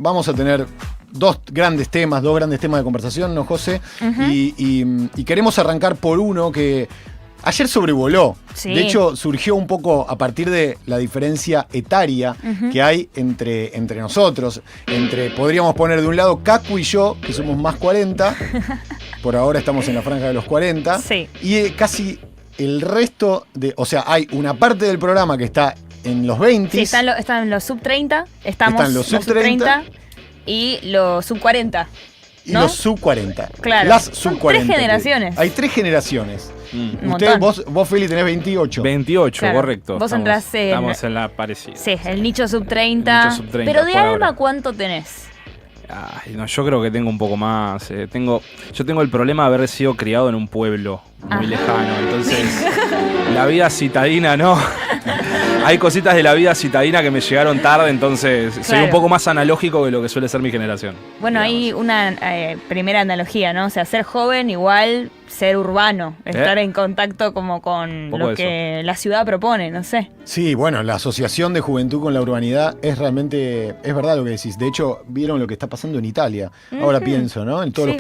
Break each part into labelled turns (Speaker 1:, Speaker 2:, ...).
Speaker 1: vamos a tener dos grandes temas de conversación, ¿no, José? Y queremos arrancar por uno que ayer sobrevoló. Sí. De hecho, surgió un poco a partir de la diferencia etaria que hay entre nosotros. Podríamos poner de un lado Cacu y yo, que somos más 40. Por ahora estamos en la franja de los 40. Sí. Y casi el resto o sea, hay una parte del programa que está en los 20.
Speaker 2: Sí, están los sub 30. Están los sub 30 y los sub 40.
Speaker 1: Y los sub 40.
Speaker 2: Claro.
Speaker 1: Las sub 40.
Speaker 2: 3 generaciones.
Speaker 1: Hay 3 generaciones. Vos, Feli, tenés 28.
Speaker 3: 28, claro. Correcto.
Speaker 2: Vos estamos
Speaker 3: en la parecida.
Speaker 2: Sí, el nicho sub 30. Pero de alma, ¿cuánto tenés?
Speaker 3: Ay, no, yo creo que tengo un poco más. Yo tengo el problema de haber sido criado en un pueblo muy lejano. Entonces, la vida citadina, no. Hay cositas de la vida citadina que me llegaron tarde, entonces soy un poco más analógico que lo que suele ser mi generación.
Speaker 2: Bueno, hay una primera analogía, ¿no? O sea, ser joven igual ser urbano, estar en contacto como con lo que la ciudad propone, no sé.
Speaker 1: Sí, bueno, la asociación de juventud con la urbanidad es verdad lo que decís. De hecho, vieron lo que está pasando en Italia. Ahora pienso, ¿no? En todos los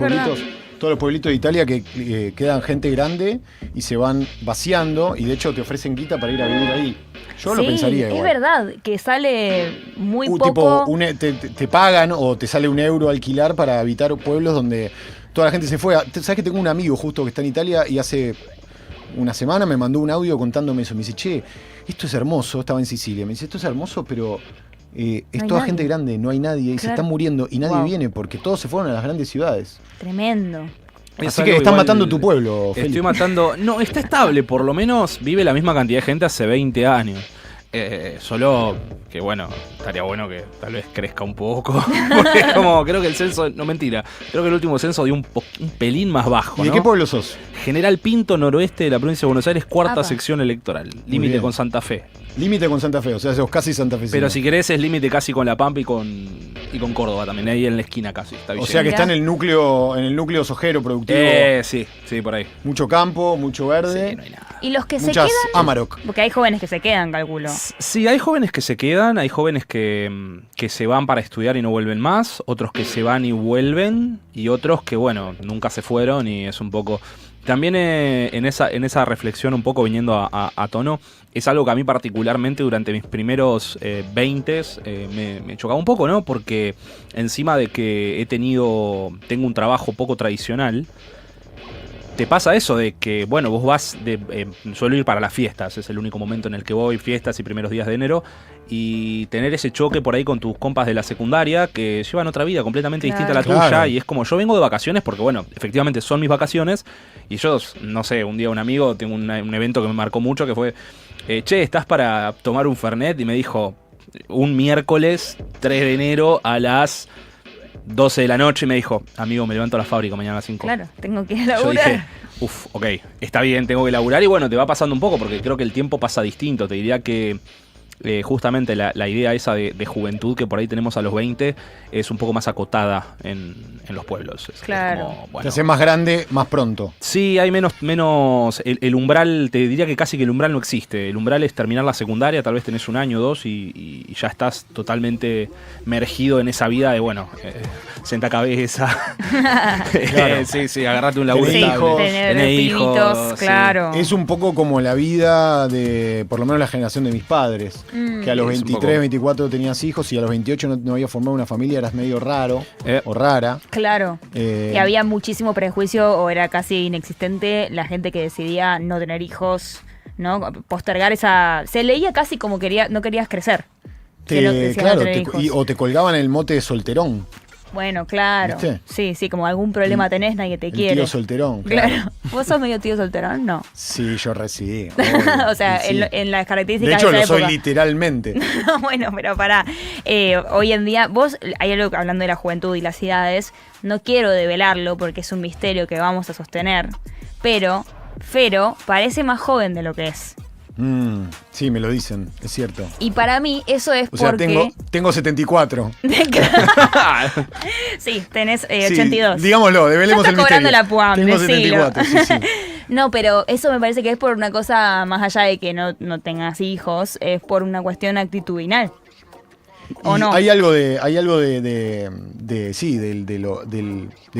Speaker 1: pueblitos de Italia que quedan gente grande y se van vaciando y de hecho te ofrecen guita para ir a vivir ahí. Yo lo pensaría igual.
Speaker 2: Es verdad, que sale muy poco.
Speaker 1: Tipo, te pagan o te sale €1 alquilar para habitar pueblos donde toda la gente se fue. ¿Sabes que tengo un amigo justo que está en Italia y hace una semana me mandó un audio contándome eso? Me dice, che, esto es hermoso, estaba en Sicilia. Me dice, esto es hermoso, pero es toda gente grande, no hay nadie y se están muriendo y nadie viene porque todos se fueron a las grandes ciudades.
Speaker 2: Tremendo.
Speaker 1: Así que estás matando tu pueblo, Felipe.
Speaker 3: Estoy matando. No, está estable, por lo menos vive la misma cantidad de gente hace 20 años. Solo que bueno, estaría bueno que tal vez crezca un poco. Porque creo que el censo, no mentira, creo que el último censo dio un pelín más bajo.
Speaker 1: ¿Y de qué pueblo sos?
Speaker 3: General Pinto, noroeste de la provincia de Buenos Aires, cuarta sección electoral. Límite con Santa Fe.
Speaker 1: Límite con Santa Fe, o sea, sos casi santafesino.
Speaker 3: Pero si querés es límite casi con La Pampa y con Córdoba también, ahí en la esquina casi. Está
Speaker 1: o sea que está en el núcleo sojero productivo.
Speaker 3: Sí, por ahí.
Speaker 1: Mucho campo, mucho verde.
Speaker 3: Sí, no hay nada.
Speaker 2: ¿Y los que
Speaker 1: Muchas
Speaker 2: se quedan?
Speaker 1: Amarok.
Speaker 2: Porque hay jóvenes que se quedan, calculo.
Speaker 3: Sí, hay jóvenes que se quedan, hay jóvenes que se van para estudiar y no vuelven más, otros que se van y vuelven, y otros que, bueno, nunca se fueron y es un poco... También en esa reflexión un poco viniendo a tono, es algo que a mí particularmente durante mis primeros 20s me chocaba un poco, ¿no? Porque encima de que tengo un trabajo poco tradicional, te pasa eso de que, bueno, vos vas, suelo ir para las fiestas, es el único momento en el que voy, fiestas y primeros días de enero, y tener ese choque por ahí con tus compas de la secundaria que llevan otra vida completamente distinta a la tuya, y es como, yo vengo de vacaciones porque, bueno, efectivamente son mis vacaciones, y yo, no sé, un día un amigo, tengo un evento que me marcó mucho, que fue, che, ¿estás para tomar un Fernet? Y me dijo, un miércoles 3 de enero a las 12 de la noche, y me dijo, amigo, me levanto a la fábrica mañana a las 5.
Speaker 2: Claro, tengo que ir a laburar.
Speaker 3: Yo dije, ok, está bien, tengo que laburar, y bueno, te va pasando un poco, porque creo que el tiempo pasa distinto. Te diría que justamente la idea esa de juventud que por ahí tenemos a los 20 es un poco más acotada en los pueblos.
Speaker 2: Claro.
Speaker 3: Es como, bueno,
Speaker 1: te hace más grande más pronto.
Speaker 3: Sí, hay menos el umbral, te diría que casi que el umbral no existe. El umbral es terminar la secundaria, tal vez tenés 1 año o 2 y ya estás totalmente mergido en esa vida de, bueno, senta cabeza. Claro. Sí, agarrate un laburo.
Speaker 2: Tener hijos, claro.
Speaker 1: Es un poco como la vida de, por lo menos la generación de mis padres. Que a los 23, 24 tenías hijos y a los 28 no habías formado una familia, eras medio raro o rara.
Speaker 2: Claro. Y había muchísimo prejuicio o era casi inexistente la gente que decidía no tener hijos, ¿no? Postergar esa... Se leía casi como no querías crecer.
Speaker 1: O te colgaban el mote de solterón.
Speaker 2: Bueno, claro. ¿Viste? Sí, como algún problema tenés, nadie te quiere.
Speaker 1: Tío solterón.
Speaker 2: Claro. ¿Vos sos medio tío solterón? No.
Speaker 1: Sí, yo residí.
Speaker 2: O sea, sí. En las características
Speaker 1: de hecho,
Speaker 2: de esa
Speaker 1: lo
Speaker 2: época.
Speaker 1: soy literalmente.
Speaker 2: Bueno, pero pará. Hoy en día, hay algo hablando de la juventud y las edades, no quiero develarlo porque es un misterio que vamos a sostener, pero Fero parece más joven de lo que es.
Speaker 1: Sí, me lo dicen, es cierto.
Speaker 2: Y para mí eso es
Speaker 1: o sea,
Speaker 2: porque...
Speaker 1: tengo 74.
Speaker 2: Sí, tenés 82.
Speaker 1: Digámoslo, develemos el misterio.
Speaker 2: Cobrando la PUAM,
Speaker 1: tengo 74, sí.
Speaker 2: No, pero eso me parece que es por una cosa más allá de que no tengas hijos, es por una cuestión actitudinal. ¿O no?
Speaker 1: Hay algo de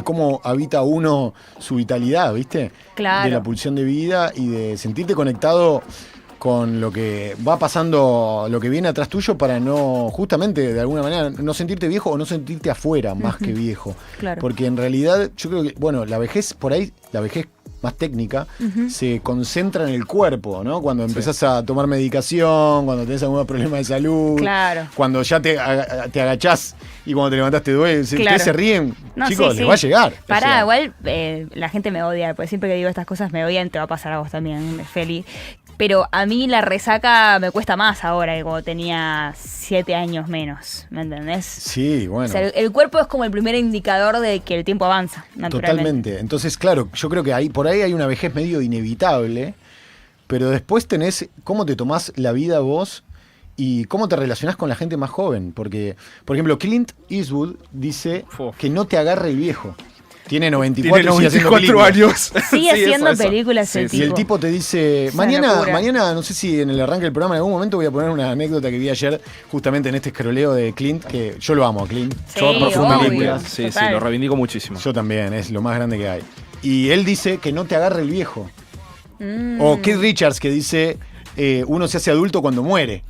Speaker 1: cómo habita uno su vitalidad, ¿viste?
Speaker 2: Claro.
Speaker 1: De la pulsión de vida y de sentirte conectado con lo que va pasando, lo que viene atrás tuyo, para no, justamente, de alguna manera, no sentirte viejo o no sentirte afuera más que viejo.
Speaker 2: Claro.
Speaker 1: Porque en realidad, yo creo que, bueno, la vejez, por ahí, la vejez más técnica, se concentra en el cuerpo, ¿no? Cuando empezás a tomar medicación, cuando tenés algún problema de salud,
Speaker 2: Claro.
Speaker 1: cuando ya te agachás y cuando te levantás te duele.
Speaker 2: Claro.
Speaker 1: Ustedes se ríen,
Speaker 2: No,
Speaker 1: chicos,
Speaker 2: sí,
Speaker 1: les va a llegar.
Speaker 2: Pará,
Speaker 1: O sea,
Speaker 2: igual la gente me odia, porque siempre que digo estas cosas me odian, te va a pasar a vos también, Feli. Pero a mí la resaca me cuesta más ahora que cuando tenía 7 años menos, ¿me entendés?
Speaker 1: Sí, bueno.
Speaker 2: O sea, el cuerpo es como el primer indicador de que el tiempo avanza, naturalmente.
Speaker 1: Totalmente. Entonces, claro, yo creo que por ahí hay una vejez medio inevitable, pero después tenés cómo te tomás la vida vos y cómo te relacionás con la gente más joven. Porque, por ejemplo, Clint Eastwood dice que no te agarre el viejo. Tiene 94,
Speaker 3: Tiene
Speaker 1: sigue haciendo
Speaker 3: 94
Speaker 1: películas.
Speaker 3: años.
Speaker 2: Sigue
Speaker 3: Sí,
Speaker 2: haciendo
Speaker 3: eso.
Speaker 2: películas
Speaker 3: Sí,
Speaker 2: el
Speaker 3: sí.
Speaker 1: Y el
Speaker 2: tipo.
Speaker 1: tipo te dice,
Speaker 2: Es una locura.
Speaker 1: mañana, no sé si en el arranque del programa en algún momento voy a poner una anécdota que vi ayer justamente en este escroleo de Clint, que yo lo amo a Clint.
Speaker 2: Sí,
Speaker 1: Yo profundamente.
Speaker 2: obvio.
Speaker 3: Sí,
Speaker 2: Total.
Speaker 3: lo reivindico muchísimo.
Speaker 1: Yo también, es lo más grande que hay. Y él dice que no te agarre el viejo. O Keith Richards, que dice, uno se hace adulto cuando muere.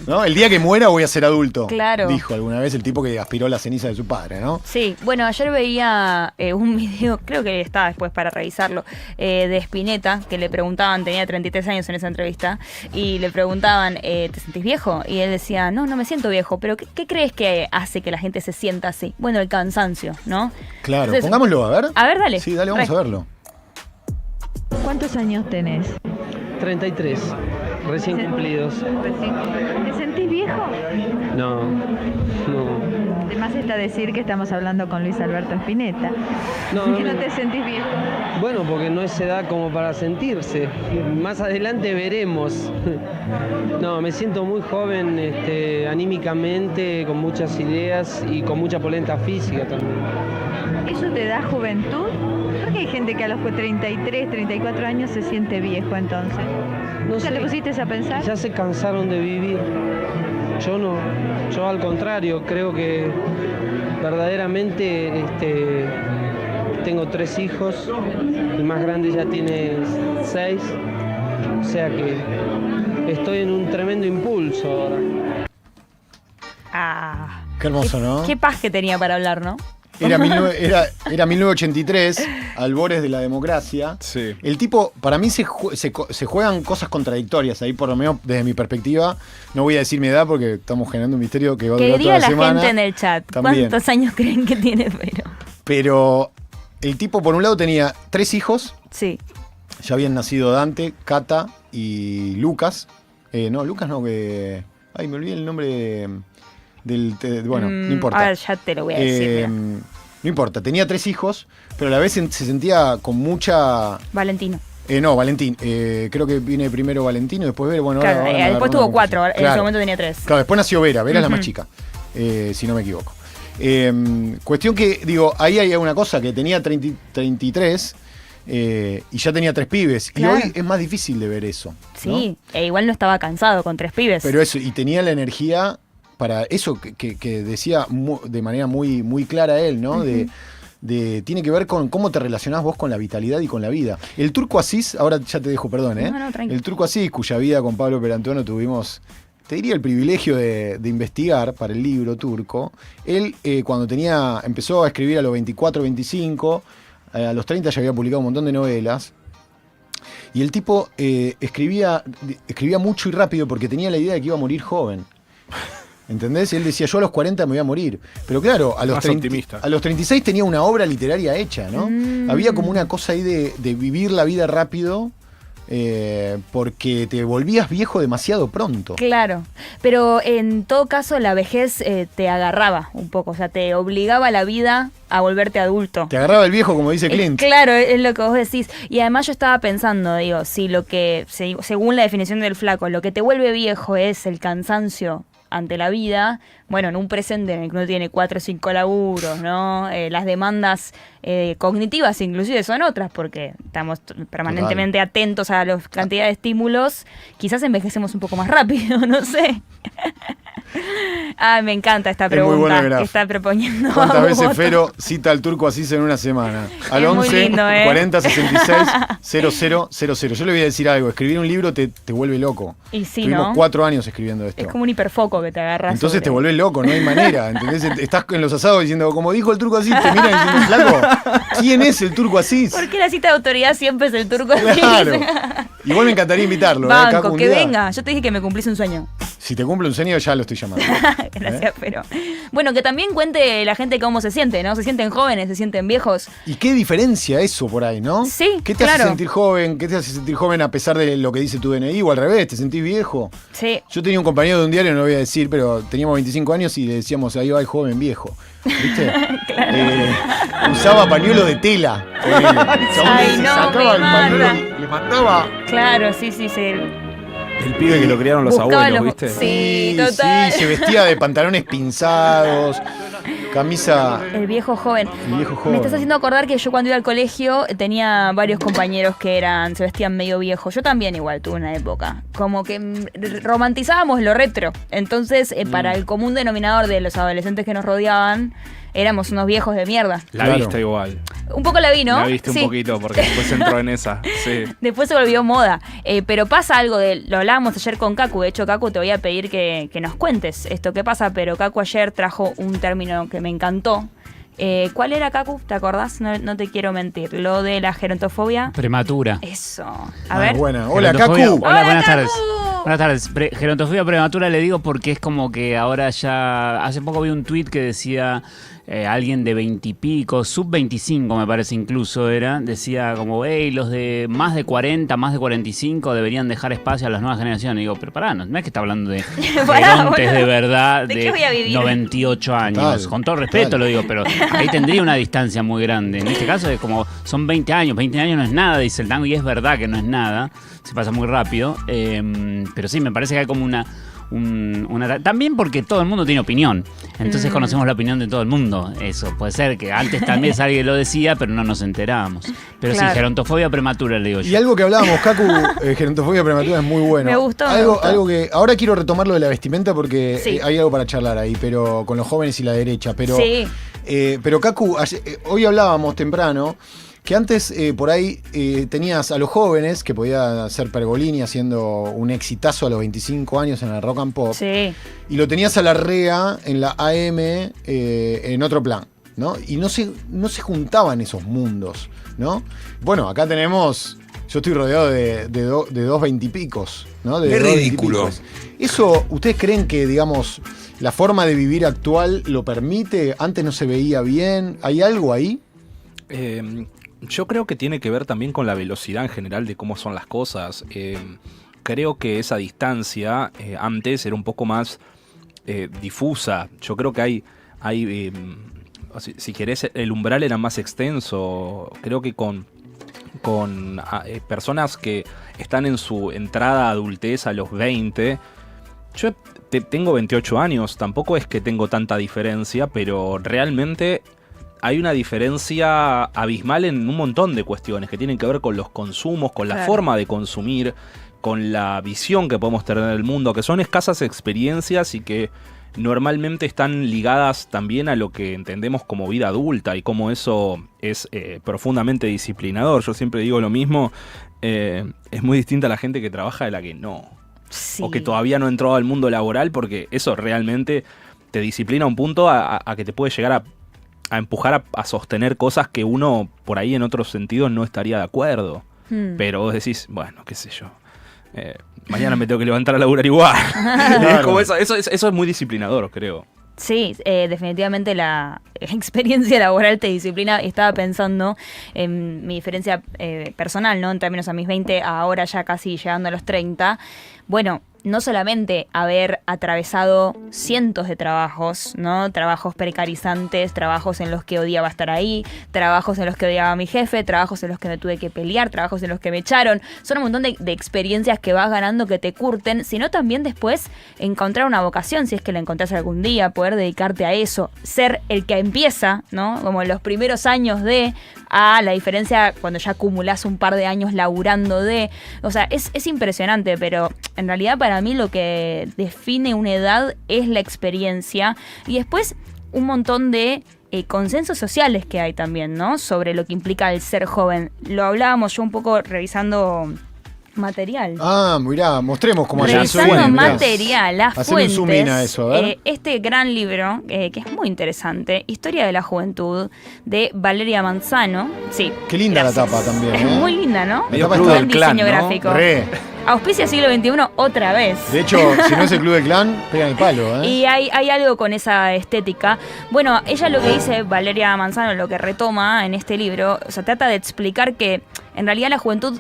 Speaker 1: ¿No? El día que muera voy a ser adulto.
Speaker 2: Claro.
Speaker 1: Dijo alguna vez el tipo que aspiró la ceniza de su padre, ¿no?
Speaker 2: Sí, bueno, ayer veía un video, creo que estaba después para revisarlo, de Spinetta, que le preguntaban, tenía 33 años en esa entrevista, y le preguntaban, ¿te sentís viejo? Y él decía, no me siento viejo, pero ¿qué crees que hace que la gente se sienta así? Bueno, el cansancio, ¿no?
Speaker 1: Claro,
Speaker 2: Entonces,
Speaker 1: pongámoslo, a ver.
Speaker 2: A ver, dale.
Speaker 1: Sí, dale, vamos a verlo.
Speaker 4: ¿Cuántos años tenés?
Speaker 5: 33, recién cumplidos.
Speaker 4: ¿Te sentís viejo?
Speaker 5: No.
Speaker 4: Además está decir que estamos hablando con Luis Alberto Spinetta.
Speaker 5: No,
Speaker 4: ¿Que no te sentís viejo?
Speaker 5: Bueno, porque no es edad como para sentirse. Más adelante veremos. No, me siento muy joven, anímicamente, con muchas ideas y con mucha polenta física también.
Speaker 4: ¿Eso te da juventud? Porque hay gente que a los 33, 34 años se siente viejo entonces.
Speaker 5: No
Speaker 4: ¿Ya
Speaker 5: sé,
Speaker 4: te pusiste a pensar?
Speaker 5: ya se cansaron de vivir. Yo no. Yo al contrario, creo que verdaderamente tengo 3 hijos. El más grande ya tiene 6. O sea que estoy en un tremendo impulso ahora.
Speaker 2: Ah,
Speaker 1: Qué hermoso, ¿no?
Speaker 2: qué paz que tenía para hablar, ¿no?
Speaker 1: Era 1983, albores de la democracia.
Speaker 3: Sí.
Speaker 1: El tipo, para mí se juegan cosas contradictorias ahí, por lo menos desde mi perspectiva. No voy a decir mi edad porque estamos generando un misterio que va a
Speaker 2: Que
Speaker 1: durar toda
Speaker 2: diga
Speaker 1: la
Speaker 2: la
Speaker 1: semana.
Speaker 2: gente en el chat,
Speaker 1: También.
Speaker 2: ¿cuántos años creen que tiene Pero?
Speaker 1: Pero el tipo, por un lado, tenía 3 hijos.
Speaker 2: Sí.
Speaker 1: Ya habían nacido Dante, Cata y Lucas. Lucas no, que... Ay, me olvidé el nombre bueno, no importa.
Speaker 2: A ver, ya te lo voy a decir. Mira.
Speaker 1: No importa, tenía 3 hijos, pero a la vez se sentía con mucha...
Speaker 2: Valentino.
Speaker 1: No, Valentín. Creo que viene primero Valentino y después Vera. Bueno,
Speaker 2: Claro,
Speaker 1: ahora me
Speaker 2: después
Speaker 1: agarró
Speaker 2: tuvo
Speaker 1: una
Speaker 2: 4,
Speaker 1: confusión.
Speaker 2: en ese momento tenía 3.
Speaker 1: Claro, después nació Vera. Vera es la más
Speaker 2: Ujú.
Speaker 1: chica, si no me equivoco. Cuestión que, digo, ahí hay una cosa, que tenía 33 y ya tenía 3 pibes.
Speaker 2: Claro.
Speaker 1: Y hoy es más difícil de ver eso. ¿no?
Speaker 2: Sí, e igual no estaba cansado con 3 pibes.
Speaker 1: Pero eso, y tenía la energía para eso que decía de manera muy, muy clara él, ¿no? Tiene que ver con cómo te relacionás vos con la vitalidad y con la vida. El Turco Asís, ahora ya te dejo, perdón,
Speaker 2: No, tranquilo.
Speaker 1: el Turco Asís, cuya vida con Pablo Perantono tuvimos, te diría, el privilegio de investigar para el libro Turco. Él, cuando empezó a escribir a los 24, 25, a los 30 ya había publicado un montón de novelas. Y el tipo escribía mucho y rápido porque tenía la idea de que iba a morir joven. ¿Entendés? Él decía, yo a los 40 me voy a morir. Pero claro, a los,
Speaker 3: Más optimista.
Speaker 1: a los 36 tenía una obra literaria hecha, ¿no? Había como una cosa ahí de vivir la vida rápido porque te volvías viejo demasiado pronto.
Speaker 2: Claro, pero en todo caso la vejez te agarraba un poco, o sea, te obligaba a la vida a volverte adulto.
Speaker 1: Te agarraba el viejo, como dice Clint.
Speaker 2: Claro, es lo que vos decís. Y además yo estaba pensando, digo, si según la definición del flaco, lo que te vuelve viejo es el cansancio ante la vida, bueno, en un presente en el que uno tiene 4 o 5 laburos, ¿no? Las demandas cognitivas inclusive son otras, porque estamos permanentemente atentos a la cantidad de estímulos, quizás envejecemos un poco más rápido, no sé. Me encanta esta
Speaker 1: Es muy bueno el
Speaker 2: pregunta
Speaker 1: graf.
Speaker 2: que está proponiendo.
Speaker 1: ¿Cuántas veces
Speaker 2: Abu?
Speaker 1: Fero cita al turco Asís en una semana? Al
Speaker 2: Es muy
Speaker 1: 11
Speaker 2: lindo,
Speaker 1: 40 66 00 00. Yo le voy a decir algo, escribir un libro te vuelve loco.
Speaker 2: Y sí,
Speaker 1: Tuvimos
Speaker 2: ¿no?
Speaker 1: 4 años escribiendo esto.
Speaker 2: Es como un hiperfoco que te agarras.
Speaker 1: Entonces
Speaker 2: sobre-
Speaker 1: te volvés loco, no hay manera, ¿entendés? Estás en los asados diciendo, como dijo el turco Asís, te miran diciendo, flaco, ¿quién es el turco Asís?
Speaker 2: ¿Por qué la cita de autoridad siempre es el turco?
Speaker 1: Claro. Igual me encantaría invitarlo.
Speaker 2: Banco,
Speaker 1: Cacu, un
Speaker 2: que
Speaker 1: día.
Speaker 2: venga. Yo te dije que me cumplís un sueño.
Speaker 1: Si te cumple un sueño, ya lo estoy llamando.
Speaker 2: Gracias, pero. Bueno, que también cuente la gente cómo se siente, ¿no? Se sienten jóvenes, se sienten viejos.
Speaker 1: ¿Y qué diferencia eso por ahí, no?
Speaker 2: Sí,
Speaker 1: ¿Qué te hace
Speaker 2: claro.
Speaker 1: sentir joven? ¿Qué te hace sentir joven a pesar de lo que dice tu DNI o al revés? ¿Te sentís viejo?
Speaker 2: Sí.
Speaker 1: Yo tenía un compañero de un diario, no lo voy a decir, pero teníamos 25 años y le decíamos, ahí va el joven viejo. ¿Viste? Usaba pañuelo de tela. ponele. El chabón
Speaker 2: Ay,
Speaker 1: se
Speaker 2: no,
Speaker 1: sacaba
Speaker 2: me
Speaker 1: el pañuelo,
Speaker 2: mata.
Speaker 1: le mandaba.
Speaker 2: Claro, sí.
Speaker 3: El pibe que lo criaron los
Speaker 2: Buscaba
Speaker 3: abuelos,
Speaker 2: los-
Speaker 3: ¿viste?
Speaker 2: Sí, total.
Speaker 1: Sí, se vestía de pantalones pinzados, camisa.
Speaker 2: El viejo joven.
Speaker 1: El viejo joven.
Speaker 2: Me estás haciendo acordar que yo cuando iba al colegio tenía varios compañeros que se vestían medio viejos. Yo también igual tuve una época. Como que romantizábamos lo retro. Entonces, para el común denominador de los adolescentes que nos rodeaban, éramos unos viejos de mierda.
Speaker 3: La
Speaker 1: Claro.
Speaker 3: viste igual.
Speaker 2: Un poco la vi, ¿no?
Speaker 3: La viste
Speaker 2: Sí.
Speaker 3: un poquito porque después entró en esa. Sí.
Speaker 2: Después se volvió moda. Pero pasa algo lo hablábamos ayer con Cacu. De hecho, Cacu, te voy a pedir que nos cuentes esto que pasa. Pero Cacu ayer trajo un término que me encantó. ¿Cuál era, Cacu? ¿Te acordás? No te quiero mentir. Lo de la gerontofobia.
Speaker 6: Prematura.
Speaker 2: Eso. A ver.
Speaker 1: Buena. Hola,
Speaker 6: Gerontofobia.
Speaker 1: Cacu.
Speaker 6: Hola, buenas
Speaker 2: Cacu.
Speaker 6: tardes. Buenas tardes. Gerontofobia prematura le digo porque es como que ahora ya... Hace poco vi un tuit que decía alguien de 20 y pico, sub 25 me parece incluso era, decía como, hey, los de más de 40, más de 45 deberían dejar espacio a las nuevas generaciones. Y digo, pero pará, no es que está hablando de
Speaker 2: Pará,
Speaker 6: gerontes
Speaker 2: boludo.
Speaker 6: de verdad
Speaker 2: ¿De qué voy a
Speaker 6: de
Speaker 2: vivir?
Speaker 6: 98 años.
Speaker 1: Total,
Speaker 6: Con todo respeto
Speaker 1: total.
Speaker 6: lo digo, pero ahí tendría una distancia muy grande. En este caso es como, son 20 años no es nada, dice el tango, y es verdad que no es nada, se pasa muy rápido, pero sí, me parece que hay como una también porque todo el mundo tiene opinión, entonces conocemos la opinión de todo el mundo. Eso puede ser que antes también alguien lo decía, pero no nos enterábamos. Pero
Speaker 2: Claro.
Speaker 6: sí, gerontofobia prematura le digo yo.
Speaker 1: Y algo que hablábamos, Cacu, gerontofobia prematura es muy bueno.
Speaker 2: Me gustó, me
Speaker 1: Algo,
Speaker 2: gustó.
Speaker 1: algo que ahora quiero retomar lo de la vestimenta porque
Speaker 2: Sí.
Speaker 1: hay algo para charlar ahí, pero con los jóvenes y la derecha. Pero,
Speaker 2: Sí.
Speaker 1: pero Cacu, hoy hablábamos temprano que antes por ahí tenías a los jóvenes que podía ser Pergolini haciendo un exitazo a los 25 años en el Rock and Pop.
Speaker 2: Sí.
Speaker 1: Y lo tenías a Larrea en la AM en otro plan, ¿no? Y no se juntaban esos mundos, ¿no? Bueno, acá tenemos... Yo estoy rodeado de dos veintipicos, ¿no?
Speaker 7: Qué
Speaker 1: dos
Speaker 7: ridículo.
Speaker 1: veintipicos. ¿Eso, ustedes creen que, digamos, la forma de vivir actual lo permite? ¿Antes no se veía bien? ¿Hay algo ahí?
Speaker 3: Yo creo que tiene que ver también con la velocidad en general de cómo son las cosas. Creo que esa distancia antes era un poco más difusa. Yo creo que hay si querés, el umbral era más extenso. Creo que con personas que están en su entrada a adultez a los 20. Yo tengo 28 años, tampoco es que tengo tanta diferencia, pero realmente hay una diferencia abismal en un montón de cuestiones que tienen que ver con los consumos, con la
Speaker 2: Claro.
Speaker 3: forma de consumir, con la visión que podemos tener del mundo, que son escasas experiencias y que normalmente están ligadas también a lo que entendemos como vida adulta y cómo eso es profundamente disciplinador. Yo siempre digo lo mismo, es muy distinta a la gente que trabaja de la que no.
Speaker 2: Sí.
Speaker 3: O que todavía no entró al mundo laboral, porque eso realmente te disciplina a un punto a que te puede llegar a empujar a sostener cosas que uno por ahí en otros sentidos no estaría de acuerdo. Pero vos decís, bueno, qué sé yo, mañana me tengo que levantar a laburar igual. Es como eso es muy disciplinador, creo.
Speaker 2: Sí, definitivamente la experiencia laboral te disciplina. Estaba pensando en mi diferencia personal, ¿no? En términos a mis 20, ahora ya casi llegando a los 30. Bueno, no solamente haber atravesado cientos de trabajos, ¿no? Trabajos precarizantes, trabajos en los que odiaba estar ahí, trabajos en los que odiaba a mi jefe, trabajos en los que me tuve que pelear, trabajos en los que me echaron. Son un montón de experiencias que vas ganando que te curten, sino también después encontrar una vocación, si es que la encontrás algún día, poder dedicarte a eso, ser el que empieza, ¿no? Como en los primeros años a la diferencia cuando ya acumulás un par de años laburando o sea, es impresionante, pero en realidad para para mí lo que define una edad es la experiencia. Y después un montón de consensos sociales que hay también, ¿no? Sobre lo que implica el ser joven. Lo hablábamos yo un poco revisando material.
Speaker 1: Mirá, mostremos cómo
Speaker 2: revisando material, las
Speaker 1: Haceme
Speaker 2: fuentes.
Speaker 1: un zoom in a eso, a ver.
Speaker 2: Este gran libro, que es muy interesante, Historia de la Juventud, de Valeria Manzano. Sí.
Speaker 1: Qué linda
Speaker 2: gracias.
Speaker 1: la tapa también,
Speaker 2: Es muy linda, ¿no?
Speaker 3: Medio
Speaker 1: tapa
Speaker 3: Club
Speaker 1: está
Speaker 3: del
Speaker 2: Buen
Speaker 3: Clan,
Speaker 2: diseño
Speaker 3: ¿no?
Speaker 2: gráfico.
Speaker 1: Re.
Speaker 2: Auspicia siglo XXI otra vez.
Speaker 1: De hecho, si no es el Club del Clan, pegan el palo, ¿eh?
Speaker 2: Y hay algo con esa estética. Bueno, ella lo que dice, Valeria Manzano, lo que retoma en este libro, o sea, trata de explicar que en realidad la juventud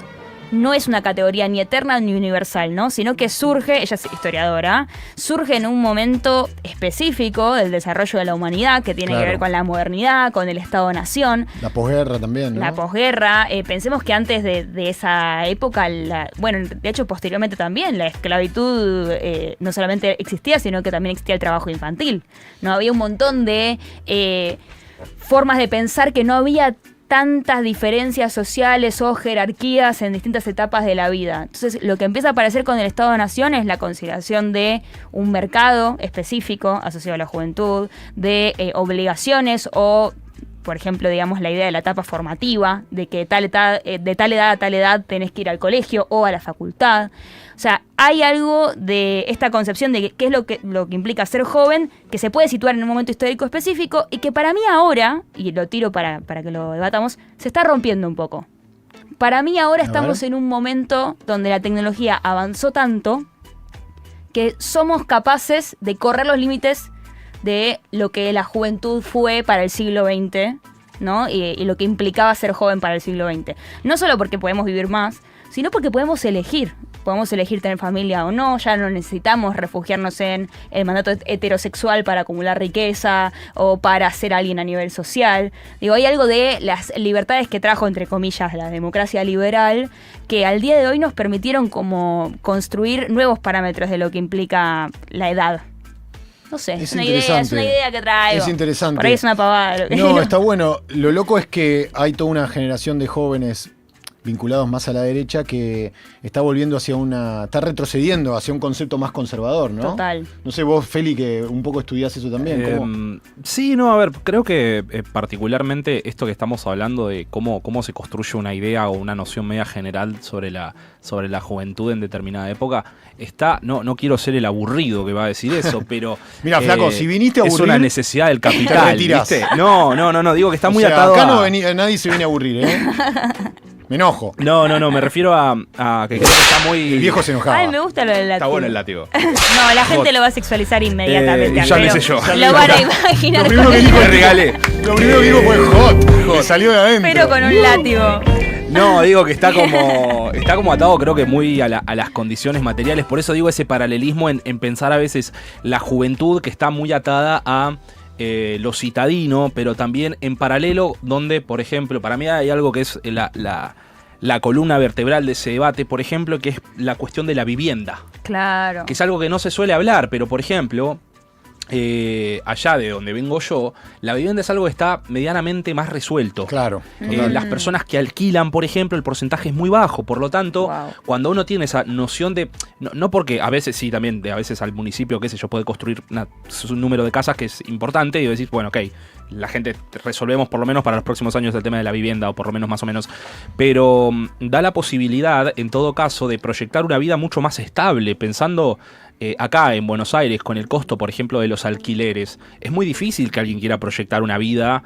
Speaker 2: no es una categoría ni eterna ni universal, ¿no? Sino que surge, ella es historiadora, surge en un momento específico del desarrollo de la humanidad que tiene que ver con la modernidad, con el Estado-nación.
Speaker 1: La posguerra también, ¿no?
Speaker 2: La posguerra. Pensemos que antes de esa época, bueno, de hecho posteriormente también, la esclavitud no solamente existía, sino que también existía el trabajo infantil. No había un montón de formas de pensar que no había tantas diferencias sociales o jerarquías en distintas etapas de la vida. Entonces, lo que empieza a aparecer con el Estado-Nación es la consideración de un mercado específico asociado a la juventud, de obligaciones o, por ejemplo, digamos, la idea de la etapa formativa, de que de tal edad a tal edad tenés que ir al colegio o a la facultad. O sea, hay algo de esta concepción de qué es lo que implica ser joven, que se puede situar en un momento histórico específico y que para mí ahora, y lo tiro para que lo debatamos, se está rompiendo un poco. Para mí ahora estamos en un momento donde la tecnología avanzó tanto que somos capaces de correr los límites de lo que la juventud fue para el siglo XX, ¿no? Y lo que implicaba ser joven para el siglo XX. No solo porque podemos vivir más, sino porque podemos elegir. Podemos elegir tener familia o no, ya no necesitamos refugiarnos en el mandato heterosexual para acumular riqueza o para ser alguien a nivel social. Digo, hay algo de las libertades que trajo, entre comillas, la democracia liberal, que al día de hoy nos permitieron como construir nuevos parámetros de lo que implica la edad. No sé, es una idea que traigo.
Speaker 1: Es interesante.
Speaker 2: Por ahí es una pavada.
Speaker 1: No, está bueno. Lo loco es que hay toda una generación de jóvenes vinculados más a la derecha que está volviendo está retrocediendo hacia un concepto más conservador, ¿no?
Speaker 2: Total.
Speaker 1: No sé, vos, Feli, que un poco estudiás eso también.
Speaker 3: Sí, no, a ver, creo que particularmente esto que estamos hablando de cómo se construye una idea o una noción media general sobre la juventud en determinada época, no quiero ser el aburrido que va a decir eso, pero
Speaker 1: mira, flaco, si viniste a aburrir,
Speaker 3: es una necesidad del capital, ¿viste? No, digo que está muy atado
Speaker 1: acá nadie se viene a aburrir, ¿eh? Me enojo.
Speaker 3: No, me refiero a que creo que está muy...
Speaker 1: El viejo se enojaba.
Speaker 2: Ay, me gusta lo del látigo.
Speaker 3: Está bueno el látigo.
Speaker 2: No, la gente lo va a sexualizar inmediatamente.
Speaker 3: Ya lo hice yo.
Speaker 2: Lo van a imaginar.
Speaker 1: Lo primero que dijo,
Speaker 3: me regalé.
Speaker 1: Lo primero que dijo fue hot. Me salió de adentro.
Speaker 2: Pero con un látigo.
Speaker 3: No, digo que está como atado, creo que muy a las condiciones materiales. Por eso digo ese paralelismo en pensar a veces la juventud que está muy atada a lo citadino, pero también en paralelo donde, por ejemplo, para mí hay algo que es la columna vertebral de ese debate, por ejemplo, que es la cuestión de la vivienda.
Speaker 2: Claro.
Speaker 3: Que es algo que no se suele hablar, pero por ejemplo, allá de donde vengo yo, la vivienda es algo que está medianamente más resuelto.
Speaker 1: Claro.
Speaker 3: Las personas que alquilan, por ejemplo, el porcentaje es muy bajo. Por lo tanto, cuando uno tiene esa noción de... No porque a veces sí, también a veces al municipio, qué sé yo, puede construir un número de casas que es importante y decís, bueno, ok, la gente resolvemos por lo menos para los próximos años el tema de la vivienda, o por lo menos más o menos. Pero da la posibilidad, en todo caso, de proyectar una vida mucho más estable, pensando... acá en Buenos Aires, con el costo, por ejemplo, de los alquileres, es muy difícil que alguien quiera proyectar una vida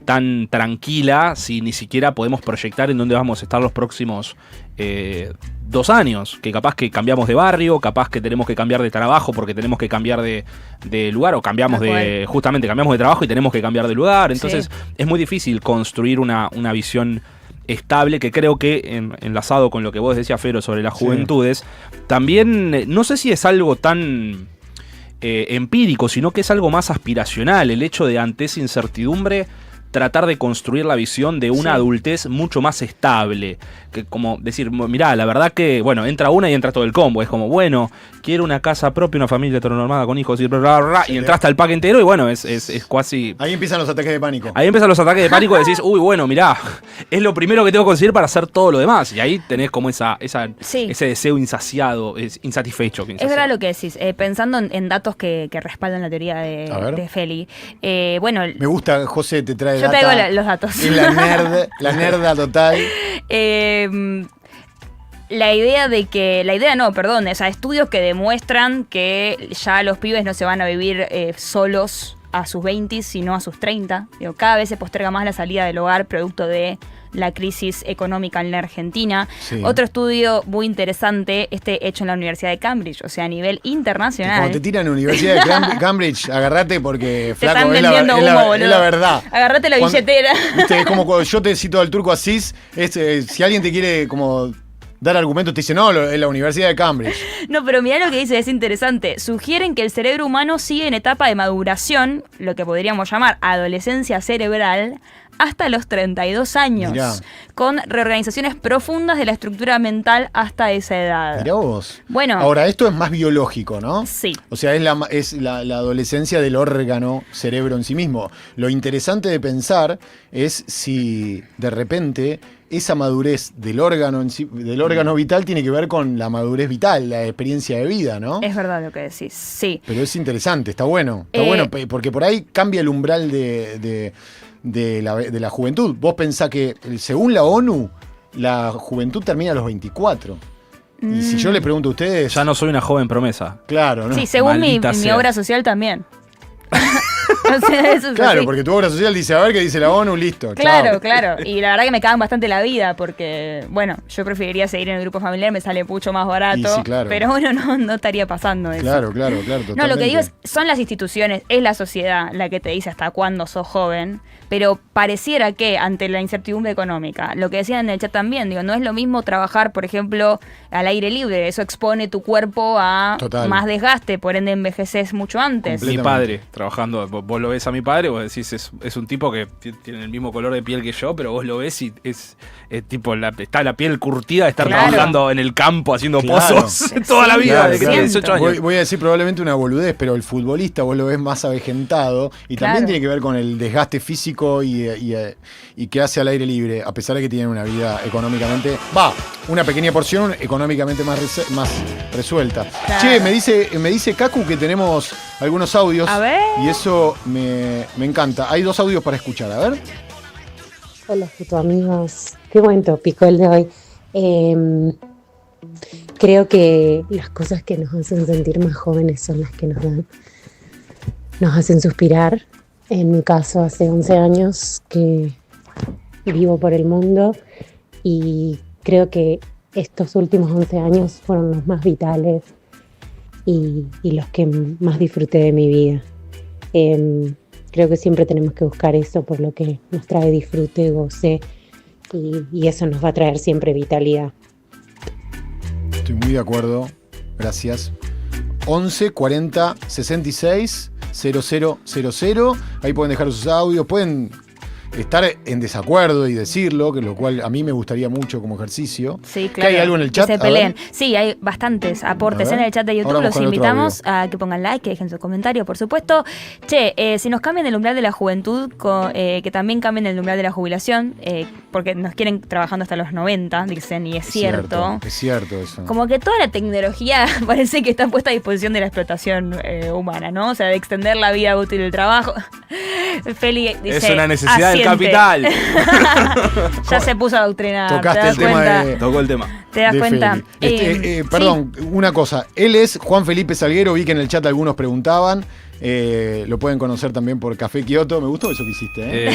Speaker 3: tan tranquila si ni siquiera podemos proyectar en dónde vamos a estar los próximos 2 años. Que capaz que cambiamos de barrio, capaz que tenemos que cambiar de trabajo porque tenemos que cambiar de lugar, o cambiamos justamente cambiamos de trabajo y tenemos que cambiar de lugar. Entonces es muy difícil construir una visión estable, que creo que enlazado con lo que vos decías, Fero, sobre las juventudes, también no sé si es algo tan empírico, sino que es algo más aspiracional, el hecho de ante esa incertidumbre tratar de construir la visión de una adultez mucho más estable. Que como decir, mirá, la verdad que, bueno, entra una y entra todo el combo. Es como, bueno, quiero una casa propia, una familia heteronormada con hijos y bla, bla, bla, y entraste al pack entero y bueno, es casi...
Speaker 1: Ahí empiezan los ataques de pánico.
Speaker 3: Ahí empiezan los ataques de pánico y decís, uy, bueno, mirá, es lo primero que tengo que conseguir para hacer todo lo demás. Y ahí tenés como ese deseo insaciado, insatisfecho.
Speaker 2: Es verdad lo que decís. Pensando en datos que respaldan la teoría de Feli. Bueno,
Speaker 1: me gusta, José, te trae
Speaker 2: yo traigo los datos.
Speaker 1: Es la nerda total.
Speaker 2: Estudios que demuestran que ya los pibes no se van a vivir solos a sus 20, sino a sus 30. Cada vez se posterga más la salida del hogar producto de la crisis económica en la Argentina. Sí. Otro estudio muy interesante, hecho en la Universidad de Cambridge, o sea, a nivel internacional.
Speaker 1: Cuando te tiran en la Universidad de Cambridge, agárrate porque,
Speaker 2: te
Speaker 1: flaco,
Speaker 2: es la
Speaker 1: verdad.
Speaker 2: Agárrate la billetera.
Speaker 1: ¿Viste? Es como cuando yo te cito al Turco Asís, si alguien te quiere como dar argumentos, te dice, no, es la Universidad de Cambridge.
Speaker 2: No, pero mirá lo que dice, es interesante. Sugieren que el cerebro humano sigue en etapa de maduración, lo que podríamos llamar adolescencia cerebral, hasta los 32 años, mirá, con reorganizaciones profundas de la estructura mental hasta esa edad.
Speaker 1: Mirá vos.
Speaker 2: Bueno.
Speaker 1: Ahora, esto es más biológico, ¿no?
Speaker 2: Sí.
Speaker 1: O sea, es la adolescencia del órgano cerebro en sí mismo. Lo interesante de pensar es si de repente esa madurez del órgano vital tiene que ver con la madurez vital, la experiencia de vida, ¿no?
Speaker 2: Es verdad lo que decís, sí.
Speaker 1: Pero es interesante, está bueno. Está bueno, porque por ahí cambia el umbral de la juventud. Vos pensás que, según la ONU, la juventud termina a los 24. Y si yo le pregunto a ustedes...
Speaker 3: Ya no soy una joven promesa.
Speaker 1: Claro, ¿no?
Speaker 2: Sí, según mi obra social también. O sea, eso es
Speaker 1: claro,
Speaker 2: así.
Speaker 1: Porque tu obra social dice, a ver qué dice la ONU, listo.
Speaker 2: Claro, claro. Y la verdad que me cagan bastante la vida porque, bueno, yo preferiría seguir en el grupo familiar, me sale mucho más barato.
Speaker 1: Sí, claro.
Speaker 2: Pero bueno, no estaría pasando eso.
Speaker 1: Claro, totalmente.
Speaker 2: No, lo que digo son las instituciones, es la sociedad la que te dice hasta cuándo sos joven. Pero pareciera que ante la incertidumbre económica, lo que decían en el chat también, no es lo mismo trabajar, por ejemplo, al aire libre. Eso expone tu cuerpo a más desgaste, por ende envejeces mucho antes.
Speaker 3: Mi padre trabajando, vos lo ves a mi padre, vos decís, es un tipo que tiene el mismo color de piel que yo, pero vos lo ves y es tipo, está la piel curtida de estar trabajando en el campo haciendo pozos toda la vida, de que tiene 18 años.
Speaker 1: Voy a decir probablemente una boludez, pero el futbolista vos lo ves más avejentado y también tiene que ver con el desgaste físico y que hace al aire libre, a pesar de que tienen una vida económicamente, una pequeña porción económicamente más resuelta. Claro. Che, me dice Kaku que tenemos algunos audios.
Speaker 2: A ver.
Speaker 1: Y eso me encanta. Hay 2 audios para escuchar, a ver.
Speaker 7: Hola, puto amigos. Qué buen tópico el de hoy. Creo que las cosas que nos hacen sentir más jóvenes son las que nos hacen suspirar. En mi caso, hace 11 años que vivo por el mundo y creo que estos últimos 11 años fueron los más vitales y los que más disfruté de mi vida. Creo que siempre tenemos que buscar eso por lo que nos trae disfrute, goce y eso nos va a traer siempre vitalidad.
Speaker 1: Estoy muy de acuerdo, gracias. 11 40 66 0000. Ahí pueden dejar sus audios, pueden estar en desacuerdo y decirlo, que lo cual a mí me gustaría mucho como ejercicio.
Speaker 2: Sí, claro.
Speaker 1: ¿Hay algo en el chat?
Speaker 2: Que se peleen. Sí, hay bastantes aportes en el chat de YouTube. Los invitamos a que pongan like, que dejen su comentario, por supuesto. Che, si nos cambian el umbral de la juventud, que también cambien el umbral de la jubilación, porque nos quieren trabajando hasta los 90, dicen, y es cierto.
Speaker 1: Es cierto eso.
Speaker 2: Como que toda la tecnología parece que está puesta a disposición de la explotación humana, ¿no? O sea, de extender la vida útil del trabajo. Feli dice,
Speaker 3: es una necesidad del capital.
Speaker 2: Ya se puso adoctrinada.
Speaker 1: Tocaste el tema
Speaker 3: Tocó el tema.
Speaker 2: ¿Te das cuenta?
Speaker 1: Perdón, una cosa. Él es Juan Felipe Salguero. Vi que en el chat algunos preguntaban. Lo pueden conocer también por Café Kioto. Me gustó eso que hiciste,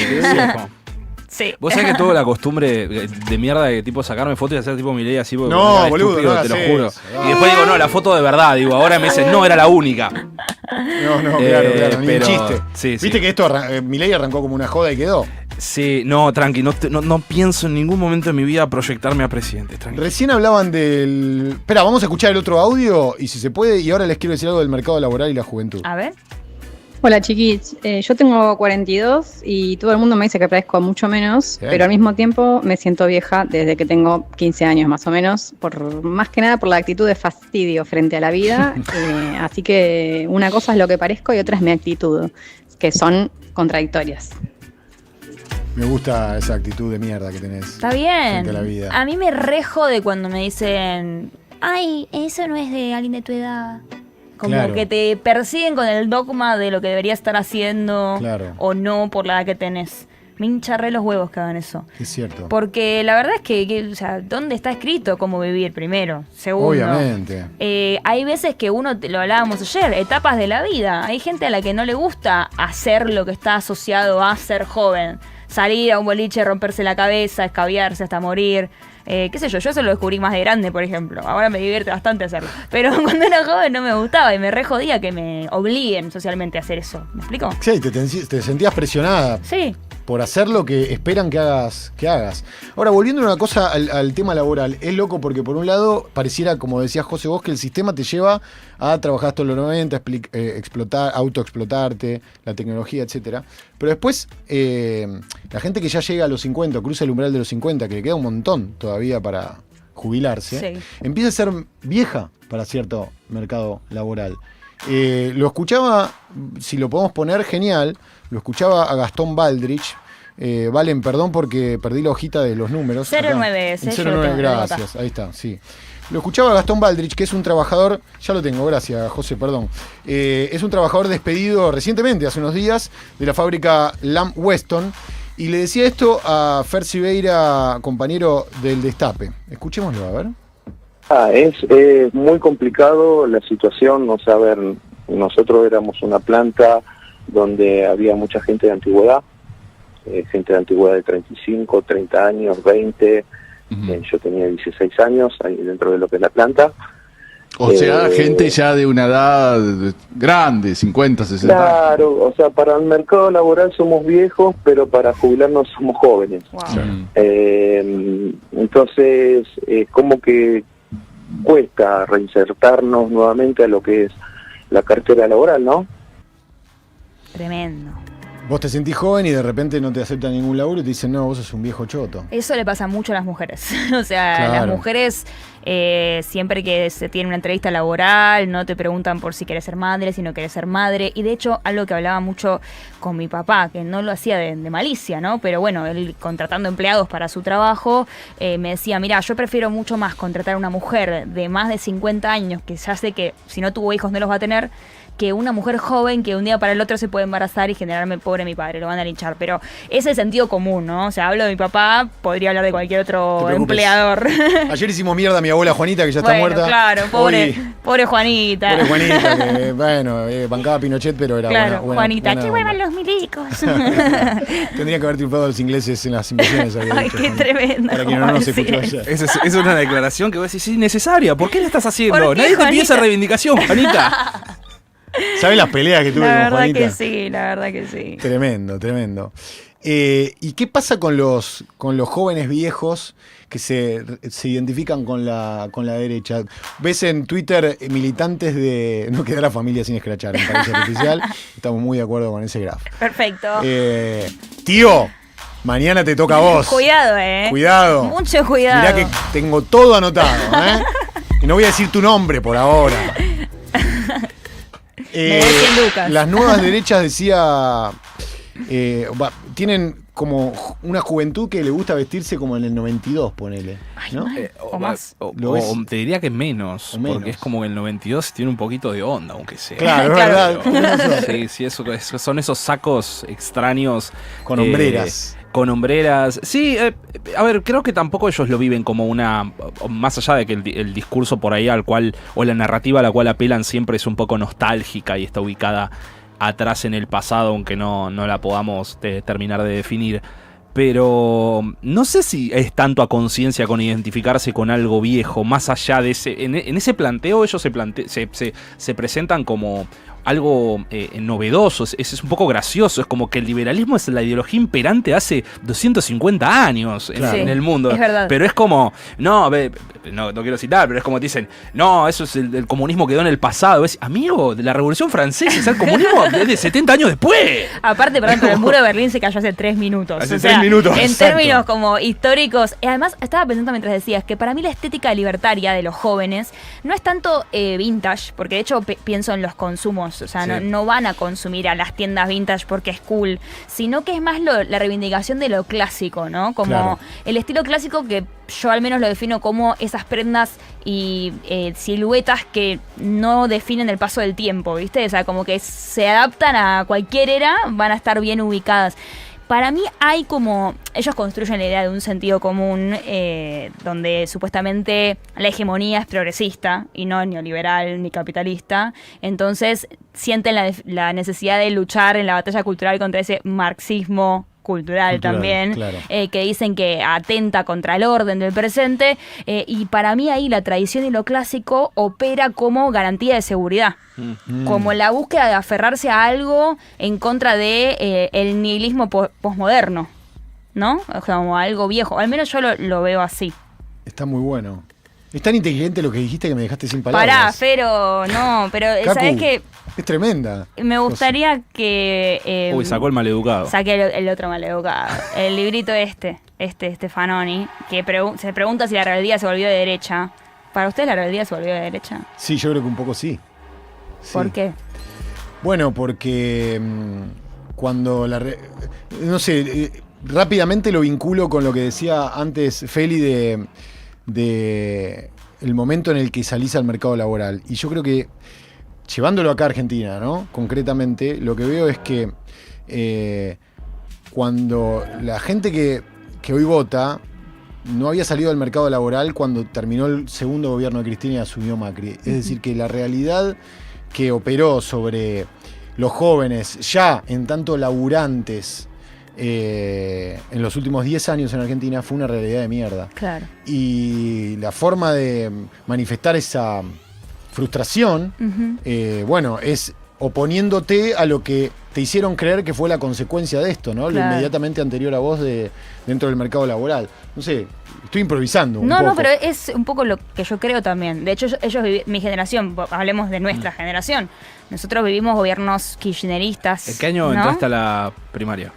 Speaker 2: Sí.
Speaker 3: Vos sabés que tuve la costumbre de mierda de tipo sacarme fotos y hacer tipo Milei así porque
Speaker 1: no, boludo,
Speaker 3: estúpido, te lo juro. Y después digo, no, la foto de verdad, digo, ahora me dicen, no, era la única.
Speaker 1: No, claro, ni un chiste.
Speaker 3: Sí,
Speaker 1: Viste que esto Milei arrancó como una joda y quedó.
Speaker 3: Sí, no, tranqui, no pienso en ningún momento de mi vida proyectarme a presidente, tranqui.
Speaker 1: Recién hablaban del... Espera, vamos a escuchar el otro audio y si se puede, y ahora les quiero decir algo del mercado laboral y la juventud.
Speaker 2: A ver.
Speaker 8: Hola chiquis, yo tengo 42 y todo el mundo me dice que parezco mucho menos,
Speaker 1: Bien.
Speaker 8: pero al mismo tiempo me siento vieja desde que tengo 15 años más o menos, más que nada por la actitud de fastidio frente a la vida, así que una cosa es lo que parezco y otra es mi actitud, que son contradictorias.
Speaker 1: Me gusta esa actitud de mierda que tenés.
Speaker 2: Está bien.
Speaker 1: Frente a la vida.
Speaker 2: A mí me rejo de cuando me dicen, ay, eso no es de alguien de tu edad. Como
Speaker 1: Claro.
Speaker 2: que te persiguen con el dogma de lo que deberías estar haciendo
Speaker 1: Claro.
Speaker 2: o no por la edad que tenés. Me hincha re los huevos que hagan eso.
Speaker 1: Es cierto.
Speaker 2: Porque la verdad es que, o sea, ¿dónde está escrito cómo vivir primero? Segundo.
Speaker 1: Obviamente.
Speaker 2: Hay veces que lo hablábamos ayer, etapas de la vida. Hay gente a la que no le gusta hacer lo que está asociado a ser joven. Salir a un boliche, romperse la cabeza, escabiarse hasta morir. Qué sé yo eso lo descubrí más de grande, por ejemplo. Ahora me divierte bastante hacerlo. Pero cuando era joven no me gustaba y me re jodía que me obliguen socialmente a hacer eso. ¿Me explico?
Speaker 1: Sí, te sentías presionada
Speaker 2: Sí.
Speaker 1: por hacer lo que esperan que hagas. Ahora, volviendo una cosa al tema laboral, es loco porque por un lado pareciera, como decía José vos, que el sistema te lleva a trabajar hasta los 90, autoexplotarte, la tecnología, etcétera. Pero después, la gente que ya llega a los 50, cruza el umbral de los 50, que le queda un montón todavía para jubilarse,
Speaker 2: Sí.
Speaker 1: empieza a ser vieja para cierto mercado laboral. Lo escuchaba, si lo podemos poner, genial, lo escuchaba a Gastón Baldrich. Valen, perdón porque perdí la hojita de los números.
Speaker 2: 09
Speaker 1: Acá.
Speaker 2: ese, yo lo
Speaker 1: 09,
Speaker 2: tengo,
Speaker 1: gracias, ahí está, sí. Lo escuchaba a Gastón Baldrich, que es un trabajador, ya lo tengo, gracias José, perdón. Es un trabajador despedido recientemente, hace unos días, de la fábrica Lamb Weston. Y le decía esto a Fer Siveira, compañero del Destape. Escuchémoslo, a ver.
Speaker 9: Es muy complicado la situación, o sea, a ver, nosotros éramos una planta donde había mucha gente de antigüedad, gente de antigüedad de 35, 30 años, 20, yo tenía 16 años ahí dentro de lo que es la planta.
Speaker 10: O sea, gente ya de una edad grande, 50, 60.
Speaker 9: Claro, o sea, para el mercado laboral somos viejos, pero para jubilarnos somos jóvenes.
Speaker 2: Wow.
Speaker 9: Entonces, como que cuesta reinsertarnos nuevamente a lo que es la cartera laboral, ¿no?
Speaker 2: Tremendo.
Speaker 1: Vos te sentís joven y de repente no te aceptan ningún laburo y te dicen, no, vos sos un viejo choto.
Speaker 2: Eso le pasa mucho a las mujeres. O sea,
Speaker 1: Claro.
Speaker 2: las mujeres siempre que se tiene una entrevista laboral no te preguntan por si querés ser madre, si no querés ser madre. Y de hecho, algo que hablaba mucho con mi papá, que no lo hacía de malicia, ¿no? Pero bueno, él contratando empleados para su trabajo, me decía, mira, yo prefiero mucho más contratar a una mujer de más de 50 años, que ya sé que si no tuvo hijos no los va a tener, que una mujer joven que un día para el otro se puede embarazar y generarme pobre mi padre, lo van a linchar. Pero ese es el sentido común, ¿no? O sea, hablo de mi papá, podría hablar de cualquier otro empleador.
Speaker 1: Ayer hicimos mierda a mi abuela Juanita, que ya está
Speaker 2: Bueno,
Speaker 1: muerta.
Speaker 2: claro, pobre
Speaker 1: Pobre
Speaker 2: Juanita.
Speaker 1: Juanita, que bueno, bancaba a Pinochet, pero era
Speaker 2: Claro,
Speaker 1: buena,
Speaker 2: Juanita,
Speaker 1: buena
Speaker 2: que
Speaker 1: onda.
Speaker 2: vuelvan los milicos.
Speaker 1: Tendría que haber triunfado a los ingleses en las invasiones. había
Speaker 2: Ay,
Speaker 1: dicho,
Speaker 2: qué
Speaker 1: ¿no?
Speaker 2: tremendo.
Speaker 1: Para quien no nos escuchó
Speaker 2: decir
Speaker 1: ayer.
Speaker 3: Esa es una declaración que vos decís, es innecesaria. ¿Por qué la estás haciendo?
Speaker 2: ¿Por qué,
Speaker 3: Nadie te pide
Speaker 2: Juanita?
Speaker 3: esa reivindicación, Juanita.
Speaker 1: ¿Sabes las peleas que tuve
Speaker 2: La
Speaker 1: con
Speaker 2: verdad
Speaker 1: Juanita?
Speaker 2: que sí, la verdad que sí.
Speaker 1: Tremendo, tremendo. ¿Y qué pasa con los jóvenes viejos que se identifican con la derecha? Ves en Twitter militantes de no quedar a familia sin escrachar, en País Artificial. Estamos muy de acuerdo con ese grafo.
Speaker 2: Perfecto.
Speaker 1: Tío, mañana te toca a vos.
Speaker 2: Cuidado,
Speaker 1: Cuidado.
Speaker 2: Mucho cuidado.
Speaker 1: Mirá que tengo todo anotado, Y no voy a decir tu nombre por ahora.
Speaker 2: Me des 100 lucas.
Speaker 1: Las nuevas derechas, decía, tienen como una juventud que le gusta vestirse como en el 92, ponele, ¿no?
Speaker 2: O más.
Speaker 1: ¿Lo ves?
Speaker 3: O te diría que menos,
Speaker 1: O menos.
Speaker 3: porque es como que el 92 tiene un poquito de onda, aunque sea.
Speaker 1: Claro, es
Speaker 2: Claro.
Speaker 1: verdad.
Speaker 3: Sí, son esos sacos extraños.
Speaker 1: Con hombreras.
Speaker 3: Con hombreras. Sí, a ver, creo que tampoco ellos lo viven como una... Más allá de que el discurso por ahí al cual, o la narrativa a la cual apelan siempre es un poco nostálgica y está ubicada atrás en el pasado, aunque no la podamos terminar de definir. Pero no sé si es tanto a conciencia con identificarse con algo viejo, más allá de ese... En ese planteo ellos se presentan como algo novedoso, es un poco gracioso, es como que el liberalismo es la ideología imperante hace 250 años en el mundo.
Speaker 2: Es verdad.
Speaker 3: Pero es como, no quiero citar, pero es como te dicen, no, eso es el comunismo quedó en el pasado. Es, amigo, de la Revolución Francesa, el comunismo es de 70 años después.
Speaker 2: Aparte, perdón, pero el muro de Berlín se cayó hace 3 minutos.
Speaker 3: Hace 3 minutos.
Speaker 2: En
Speaker 3: Exacto.
Speaker 2: términos como históricos. Y además, estaba pensando mientras decías que para mí la estética libertaria de los jóvenes no es tanto vintage, porque de hecho pienso en los consumos. O sea, no van a consumir a las tiendas vintage porque es cool, sino que es más la reivindicación de lo clásico, ¿no? Como el estilo clásico que yo al menos lo defino como esas prendas y siluetas que no definen el paso del tiempo, ¿viste? O sea, como que se adaptan a cualquier era, van a estar bien ubicadas. Para mí hay como... Ellos construyen la idea de un sentido común donde supuestamente la hegemonía es progresista y no neoliberal ni capitalista. Entonces sienten la necesidad de luchar en la batalla cultural contra ese marxismo cultural también,
Speaker 1: claro.
Speaker 2: Que dicen que atenta contra el orden del presente. Y para mí ahí la tradición y lo clásico opera como garantía de seguridad. Como la búsqueda de aferrarse a algo en contra de el nihilismo posmoderno, ¿no? O sea, como algo viejo. Al menos yo lo veo así.
Speaker 1: Está muy bueno. Es tan inteligente lo que dijiste que me dejaste sin palabras.
Speaker 2: Pará, Fero, no, pero
Speaker 1: Cacu,
Speaker 2: ¿sabés qué?
Speaker 1: Es tremenda.
Speaker 2: Me gustaría que...
Speaker 3: Uy, sacó el maleducado.
Speaker 2: Saqué el otro maleducado. El librito Stefanoni, que se pregunta si la rebeldía se volvió de derecha. ¿Para usted la rebeldía se volvió de derecha?
Speaker 1: Sí, yo creo que un poco sí.
Speaker 2: ¿Por qué?
Speaker 1: Bueno, porque cuando no sé, rápidamente lo vinculo con lo que decía antes Feli de el momento en el que salís al mercado laboral. Y yo creo que, llevándolo acá a Argentina, ¿no? Concretamente, lo que veo es que cuando la gente que hoy vota no había salido al mercado laboral cuando terminó el segundo gobierno de Cristina y asumió Macri. Es decir, que la realidad que operó sobre los jóvenes, ya en tanto laburantes, en los últimos 10 años en Argentina, fue una realidad de mierda.
Speaker 2: Claro.
Speaker 1: Y la forma de manifestar esa frustración, bueno, es oponiéndote a lo que te hicieron creer que fue la consecuencia de esto, ¿no? Lo inmediatamente anterior a vos dentro del mercado laboral. No sé, estoy improvisando un poco.
Speaker 2: No, pero es un poco lo que yo creo también. De hecho, mi generación, hablemos de nuestra generación, nosotros vivimos gobiernos kirchneristas.
Speaker 3: ¿En qué año entraste a la primaria?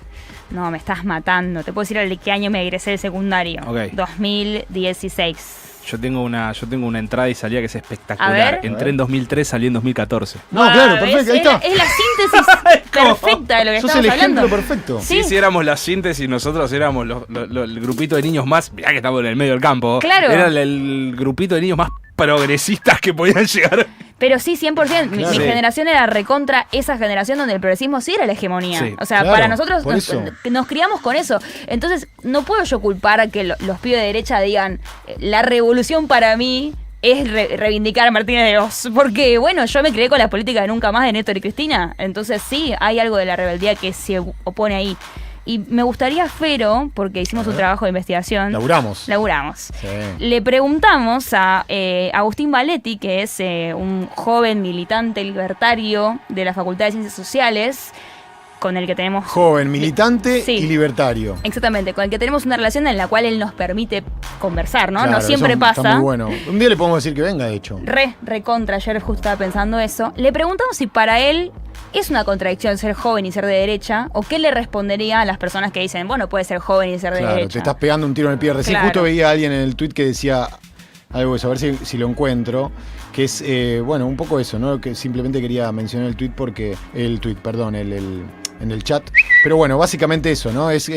Speaker 2: No, me estás matando. Te puedo decir de qué año me egresé del secundario. 2016.
Speaker 3: Yo tengo una entrada y salida que es espectacular. Entré en 2003, salí en 2014.
Speaker 1: No, claro, perfecto, ahí está.
Speaker 2: Es la síntesis perfecta de lo que estamos hablando.
Speaker 1: Sos el ejemplo perfecto.
Speaker 3: Sí, éramos la síntesis, nosotros éramos el grupito de niños más, mirá que estamos en el medio del campo.
Speaker 2: Claro.
Speaker 3: Era el grupito de niños más progresistas que podían llegar.
Speaker 2: Pero sí, 100%.
Speaker 1: Claro.
Speaker 2: Mi generación era recontra esa generación donde el progresismo sí era la hegemonía.
Speaker 3: Sí,
Speaker 2: o sea,
Speaker 1: claro,
Speaker 2: para nosotros nos criamos con eso. Entonces, no puedo yo culpar a que los pibes de derecha digan la revolución para mí es reivindicar a Martínez de Oz. Porque, bueno, yo me crié con la política de Nunca Más de Néstor y Cristina. Entonces, sí, hay algo de la rebeldía que se opone ahí. Y me gustaría, Fero, porque hicimos un trabajo de investigación.
Speaker 1: Laburamos.
Speaker 2: Sí.
Speaker 1: Le
Speaker 2: preguntamos a Agustín Valetti, que es un joven militante libertario de la Facultad de Ciencias Sociales, con el que tenemos...
Speaker 1: Joven, militante y libertario.
Speaker 2: Exactamente, con el que tenemos una relación en la cual él nos permite conversar, ¿no?
Speaker 1: Claro,
Speaker 2: No siempre
Speaker 1: eso
Speaker 2: pasa.
Speaker 1: Está muy bueno. Un día le podemos decir que venga, de hecho.
Speaker 2: Recontra, ayer justo estaba pensando eso. Le preguntamos si para él es una contradicción ser joven y ser de derecha, o qué le respondería a las personas que dicen, bueno, puede ser joven y ser de derecha.
Speaker 1: Te estás pegando un tiro en el pie. Recién justo veía a alguien en el tweet que decía algo de eso, a ver si lo encuentro, que es, bueno, un poco eso, ¿no? Que simplemente quería mencionar el tweet porque, en el chat. Pero bueno, básicamente eso, ¿no? Es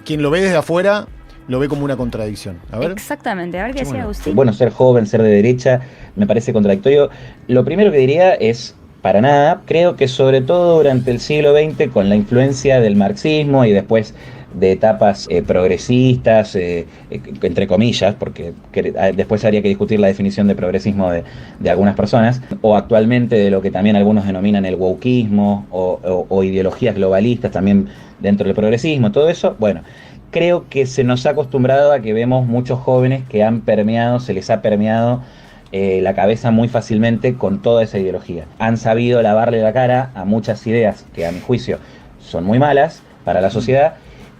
Speaker 1: quien lo ve desde afuera lo ve como una contradicción. A ver.
Speaker 2: Exactamente, a ver qué decía Agustín.
Speaker 11: Bueno, ser joven, ser de derecha, me parece contradictorio. Lo primero que diría es, para nada, creo que sobre todo durante el siglo XX, con la influencia del marxismo y después de etapas progresistas, entre comillas, porque después habría que discutir la definición de progresismo de algunas personas, o actualmente de lo que también algunos denominan el wokismo, o ideologías globalistas también dentro del progresismo, todo eso, bueno, creo que se nos ha acostumbrado a que vemos muchos jóvenes que se les ha permeado la cabeza muy fácilmente con toda esa ideología. Han sabido lavarle la cara a muchas ideas que a mi juicio son muy malas para la sociedad.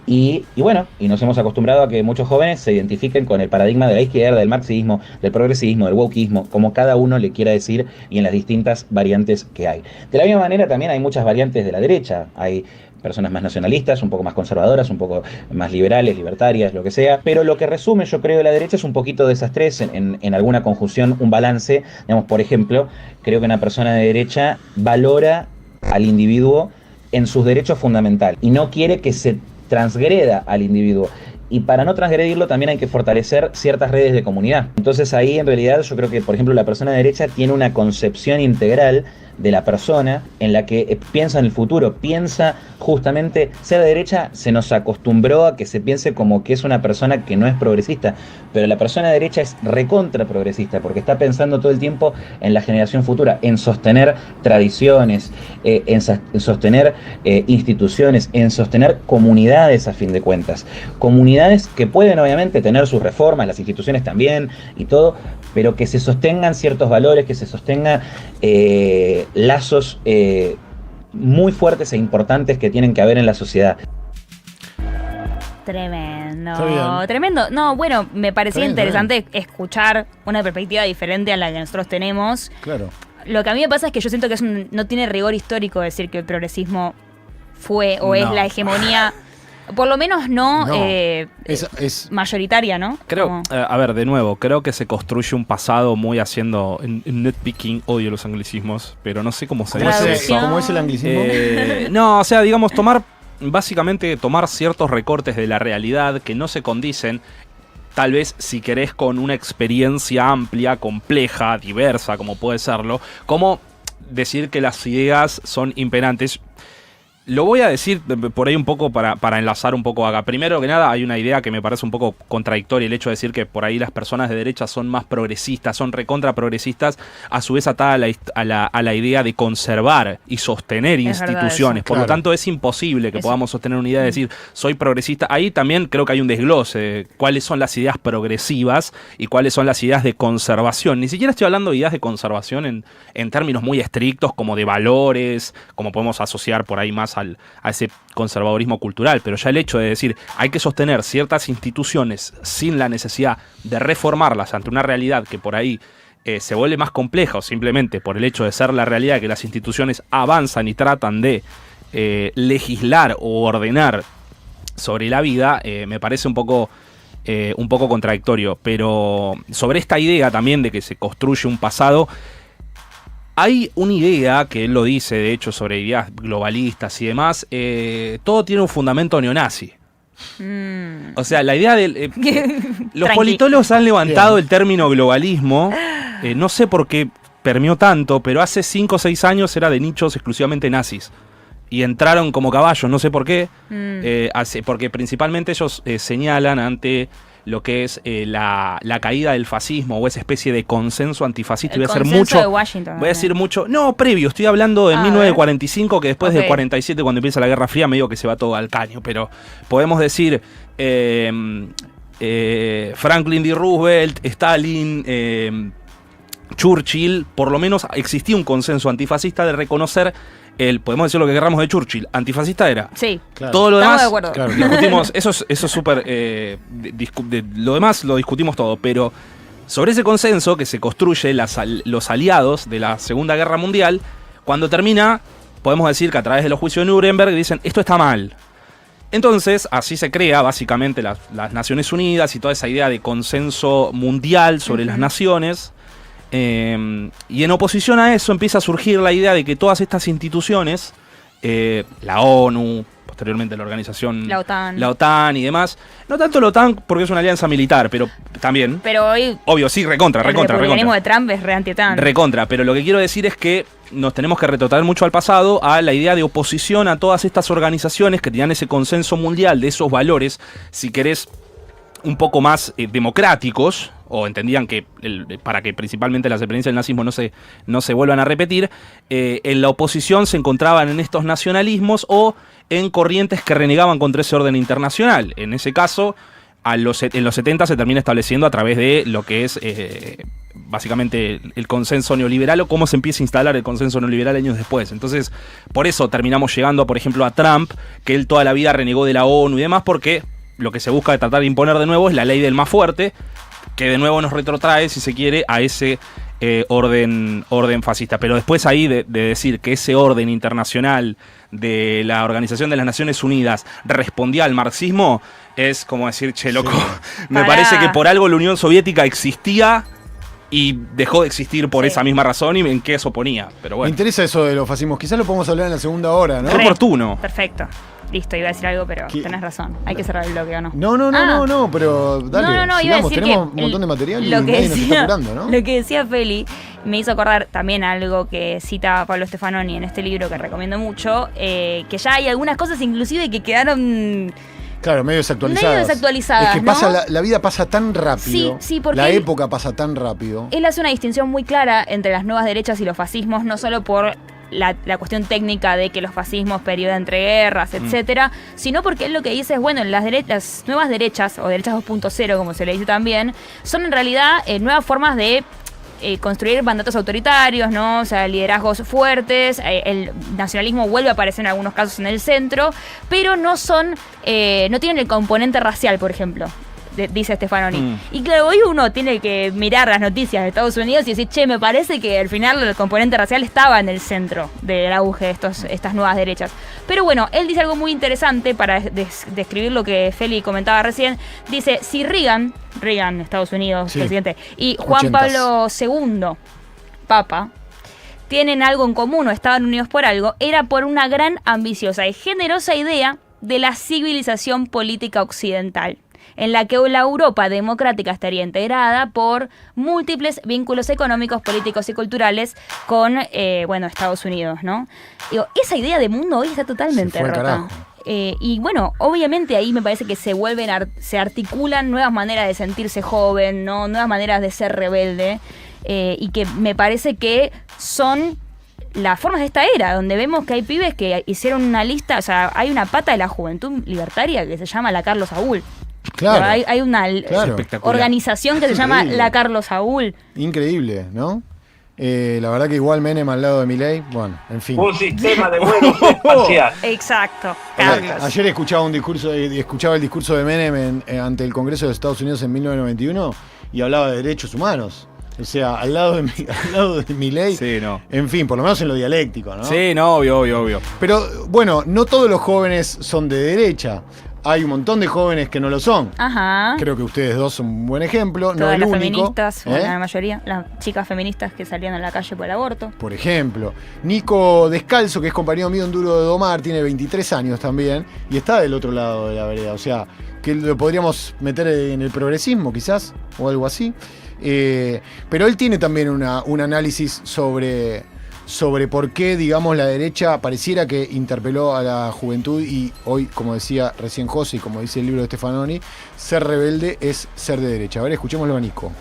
Speaker 11: Y bueno, y nos hemos acostumbrado a que muchos jóvenes se identifiquen con el paradigma de la izquierda, del marxismo, del progresismo, del wokeismo, como cada uno le quiera decir, y en las distintas variantes que hay. De la misma manera también hay muchas variantes de la derecha. Hay personas más nacionalistas, un poco más conservadoras, un poco más liberales, libertarias, lo que sea. Pero lo que resume, yo creo, de la derecha es un poquito de esas tres, en alguna conjunción, un balance. Digamos, por ejemplo, creo que una persona de derecha valora al individuo en sus derechos fundamentales y no quiere que se transgreda al individuo. Y para no transgredirlo también hay que fortalecer ciertas redes de comunidad. Entonces ahí en realidad yo creo que, por ejemplo, la persona de derecha tiene una concepción integral de la persona en la que piensa en el futuro, piensa justamente, ser de derecha se nos acostumbró a que se piense como que es una persona que no es progresista, pero la persona de derecha es recontra progresista porque está pensando todo el tiempo en la generación futura, en sostener tradiciones, en sostener instituciones, en sostener comunidades a fin de cuentas, comunidades que pueden obviamente tener sus reformas, las instituciones también y todo, pero que se sostengan ciertos valores, que se sostengan lazos muy fuertes e importantes que tienen que haber en la sociedad.
Speaker 2: Tremendo. No, bueno, me parecía interesante escuchar una perspectiva diferente a la que nosotros tenemos.
Speaker 1: Claro.
Speaker 2: Lo que a mí me pasa es que yo siento que no tiene rigor histórico decir que el progresismo fue o es la hegemonía. Por lo menos es mayoritaria, ¿no?
Speaker 3: Creo, a ver, de nuevo, creo que se construye un pasado muy haciendo en nitpicking, odio los anglicismos, pero no sé cómo se dice eso.
Speaker 1: ¿Cómo es el anglicismo?
Speaker 3: No, o sea, digamos, básicamente tomar ciertos recortes de la realidad que no se condicen, tal vez si querés con una experiencia amplia, compleja, diversa, como puede serlo, como decir que las ideas son imperantes. Lo voy a decir por ahí un poco para enlazar un poco acá. Primero que nada, hay una idea que me parece un poco contradictoria, el hecho de decir que por ahí las personas de derecha son más progresistas, son recontra progresistas, a su vez atada a la idea de conservar y sostener instituciones. Por lo tanto, es imposible que podamos sostener una idea de decir, soy progresista. Ahí también creo que hay un desglose de cuáles son las ideas progresivas y cuáles son las ideas de conservación. Ni siquiera estoy hablando de ideas de conservación en términos muy estrictos, como de valores, como podemos asociar por ahí más a ese conservadurismo cultural, pero ya el hecho de decir hay que sostener ciertas instituciones sin la necesidad de reformarlas ante una realidad que por ahí se vuelve más compleja o simplemente por el hecho de ser la realidad que las instituciones avanzan y tratan de legislar o ordenar sobre la vida, me parece un poco contradictorio. Pero sobre esta idea también de que se construye un pasado, hay una idea, que él lo dice, de hecho, sobre ideas globalistas y demás, todo tiene un fundamento neonazi. O sea, la idea del... los politólogos han levantado el término globalismo, no sé por qué permeó tanto, pero hace 5 o 6 años era de nichos exclusivamente nazis. Y entraron como caballos, no sé por qué, porque principalmente ellos señalan ante lo que es la caída del fascismo o esa especie de consenso antifascista.
Speaker 2: El consenso de Washington.
Speaker 3: Voy a decir mucho. No, previo, estoy hablando de 1945, que después del 47, cuando empieza la Guerra Fría, medio que se va todo al caño. Pero podemos decir Franklin D. Roosevelt, Stalin, Churchill, por lo menos existía un consenso antifascista de reconocer podemos decir lo que querramos de Churchill, antifascista era.
Speaker 2: Sí,
Speaker 3: claro. Todo lo demás,
Speaker 2: estamos de acuerdo.
Speaker 3: Discutimos, eso es súper, lo demás lo discutimos todo, pero sobre ese consenso que se construye los aliados de la Segunda Guerra Mundial, cuando termina, podemos decir que a través de los juicios de Nuremberg dicen, esto está mal. Entonces, así se crea básicamente las Naciones Unidas y toda esa idea de consenso mundial sobre las naciones. Y en oposición a eso empieza a surgir la idea de que todas estas instituciones, la ONU, posteriormente la organización, la OTAN y demás, no tanto la OTAN porque es una alianza militar, pero también,
Speaker 2: pero hoy,
Speaker 3: obvio, sí, recontra.
Speaker 2: El republicanismo de Trump es re-anti-OTAN.
Speaker 3: Recontra, pero lo que quiero decir es que nos tenemos que retrotraer mucho al pasado, a la idea de oposición a todas estas organizaciones que tenían ese consenso mundial de esos valores, si querés, un poco más democráticos, o entendían que para que principalmente las experiencias del nazismo no se vuelvan a repetir, en la oposición se encontraban en estos nacionalismos o en corrientes que renegaban contra ese orden internacional. En ese caso, en los 70 se termina estableciendo a través de lo que es básicamente el consenso neoliberal o cómo se empieza a instalar el consenso neoliberal años después. Entonces, por eso terminamos llegando, por ejemplo, a Trump, que él toda la vida renegó de la ONU y demás, porque lo que se busca de tratar de imponer de nuevo es la ley del más fuerte, que de nuevo nos retrotrae, si se quiere, a ese orden fascista. Pero después ahí de decir que ese orden internacional de la Organización de las Naciones Unidas respondía al marxismo, es como decir, che, loco, me parece que por algo la Unión Soviética existía y dejó de existir por esa misma razón y en qué se oponía. Pero bueno.
Speaker 1: Me interesa eso de los fascismos. Quizás lo podemos hablar en la segunda hora, ¿no?
Speaker 3: Es oportuno.
Speaker 2: Perfecto. Listo, iba a decir algo, pero tenés razón. Hay que cerrar el bloque, ¿o no?
Speaker 1: No, pero dale.
Speaker 2: No,
Speaker 1: sigamos.
Speaker 2: iba a decir
Speaker 1: tenemos
Speaker 2: que
Speaker 1: un montón de material y
Speaker 2: lo que
Speaker 1: nadie nos
Speaker 2: decía,
Speaker 1: está apurando, ¿no?
Speaker 2: Lo que decía Feli me hizo acordar también algo que cita Pablo Stefanoni en este libro que recomiendo mucho, que ya hay algunas cosas inclusive que quedaron...
Speaker 1: Claro, medio desactualizadas.
Speaker 2: Es
Speaker 1: que pasa, la vida pasa tan rápido.
Speaker 2: Sí, porque
Speaker 1: la época pasa tan rápido.
Speaker 2: Él hace una distinción muy clara entre las nuevas derechas y los fascismos, no solo por la cuestión técnica de que los fascismos, periodo entre guerras, etcétera, sino porque él lo que dice es, bueno, las nuevas derechas, o derechas 2.0, como se le dice también, son en realidad nuevas formas de construir mandatos autoritarios, ¿no? O sea, liderazgos fuertes, el nacionalismo vuelve a aparecer en algunos casos en el centro, pero no tienen el componente racial, por ejemplo, dice Stefanoni. Y claro, hoy uno tiene que mirar las noticias de Estados Unidos y decir, che, me parece que al final el componente racial estaba en el centro del auge de estas nuevas derechas. Pero bueno, él dice algo muy interesante para describir lo que Feli comentaba recién. Dice, si Reagan, Estados Unidos, presidente, y Juan
Speaker 1: 80s.
Speaker 2: Pablo II, Papa, tienen algo en común o estaban unidos por algo, era por una gran, ambiciosa y generosa idea de la civilización política occidental, en la que la Europa democrática estaría integrada por múltiples vínculos económicos, políticos y culturales con, Estados Unidos, ¿no? Digo, esa idea de mundo hoy está totalmente rota. Y bueno, obviamente ahí me parece que se articulan nuevas maneras de sentirse joven, ¿no? Nuevas maneras de ser rebelde, y que me parece que son las formas de esta era, donde vemos que hay pibes que hicieron una lista, o sea, hay una pata de la juventud libertaria que se llama la Carlos Saúl.
Speaker 1: Claro.
Speaker 2: Hay una organización que se llama la Carlos Saúl.
Speaker 1: Increíble, ¿no? La verdad que igual Menem al lado de Milei, bueno, en fin.
Speaker 12: Un sistema de vuelos espacial.
Speaker 2: Exacto.
Speaker 1: Ayer escuchaba el discurso de Menem ante el Congreso de Estados Unidos en 1991 y hablaba de derechos humanos. O sea, al lado de Milei.
Speaker 3: Sí, no.
Speaker 1: En fin, por lo menos en lo dialéctico, ¿no?
Speaker 3: Sí, no, obvio.
Speaker 1: Pero, bueno, no todos los jóvenes son de derecha. Hay un montón de jóvenes que no lo son.
Speaker 2: Ajá.
Speaker 1: Creo que ustedes dos son un buen ejemplo.
Speaker 2: Todas
Speaker 1: no el
Speaker 2: las
Speaker 1: único.
Speaker 2: Feministas, la mayoría, las chicas feministas que salían a la calle por el aborto.
Speaker 1: Por ejemplo. Nico Descalzo, que es compañero mío en Duro de Domar, tiene 23 años también y está del otro lado de la vereda. O sea, que lo podríamos meter en el progresismo quizás, o algo así. Pero él tiene también un análisis sobre por qué, digamos, la derecha pareciera que interpeló a la juventud y hoy, como decía recién José y como dice el libro de Stefanoni, ser rebelde es ser de derecha. A ver, escuchémoslo a Nico.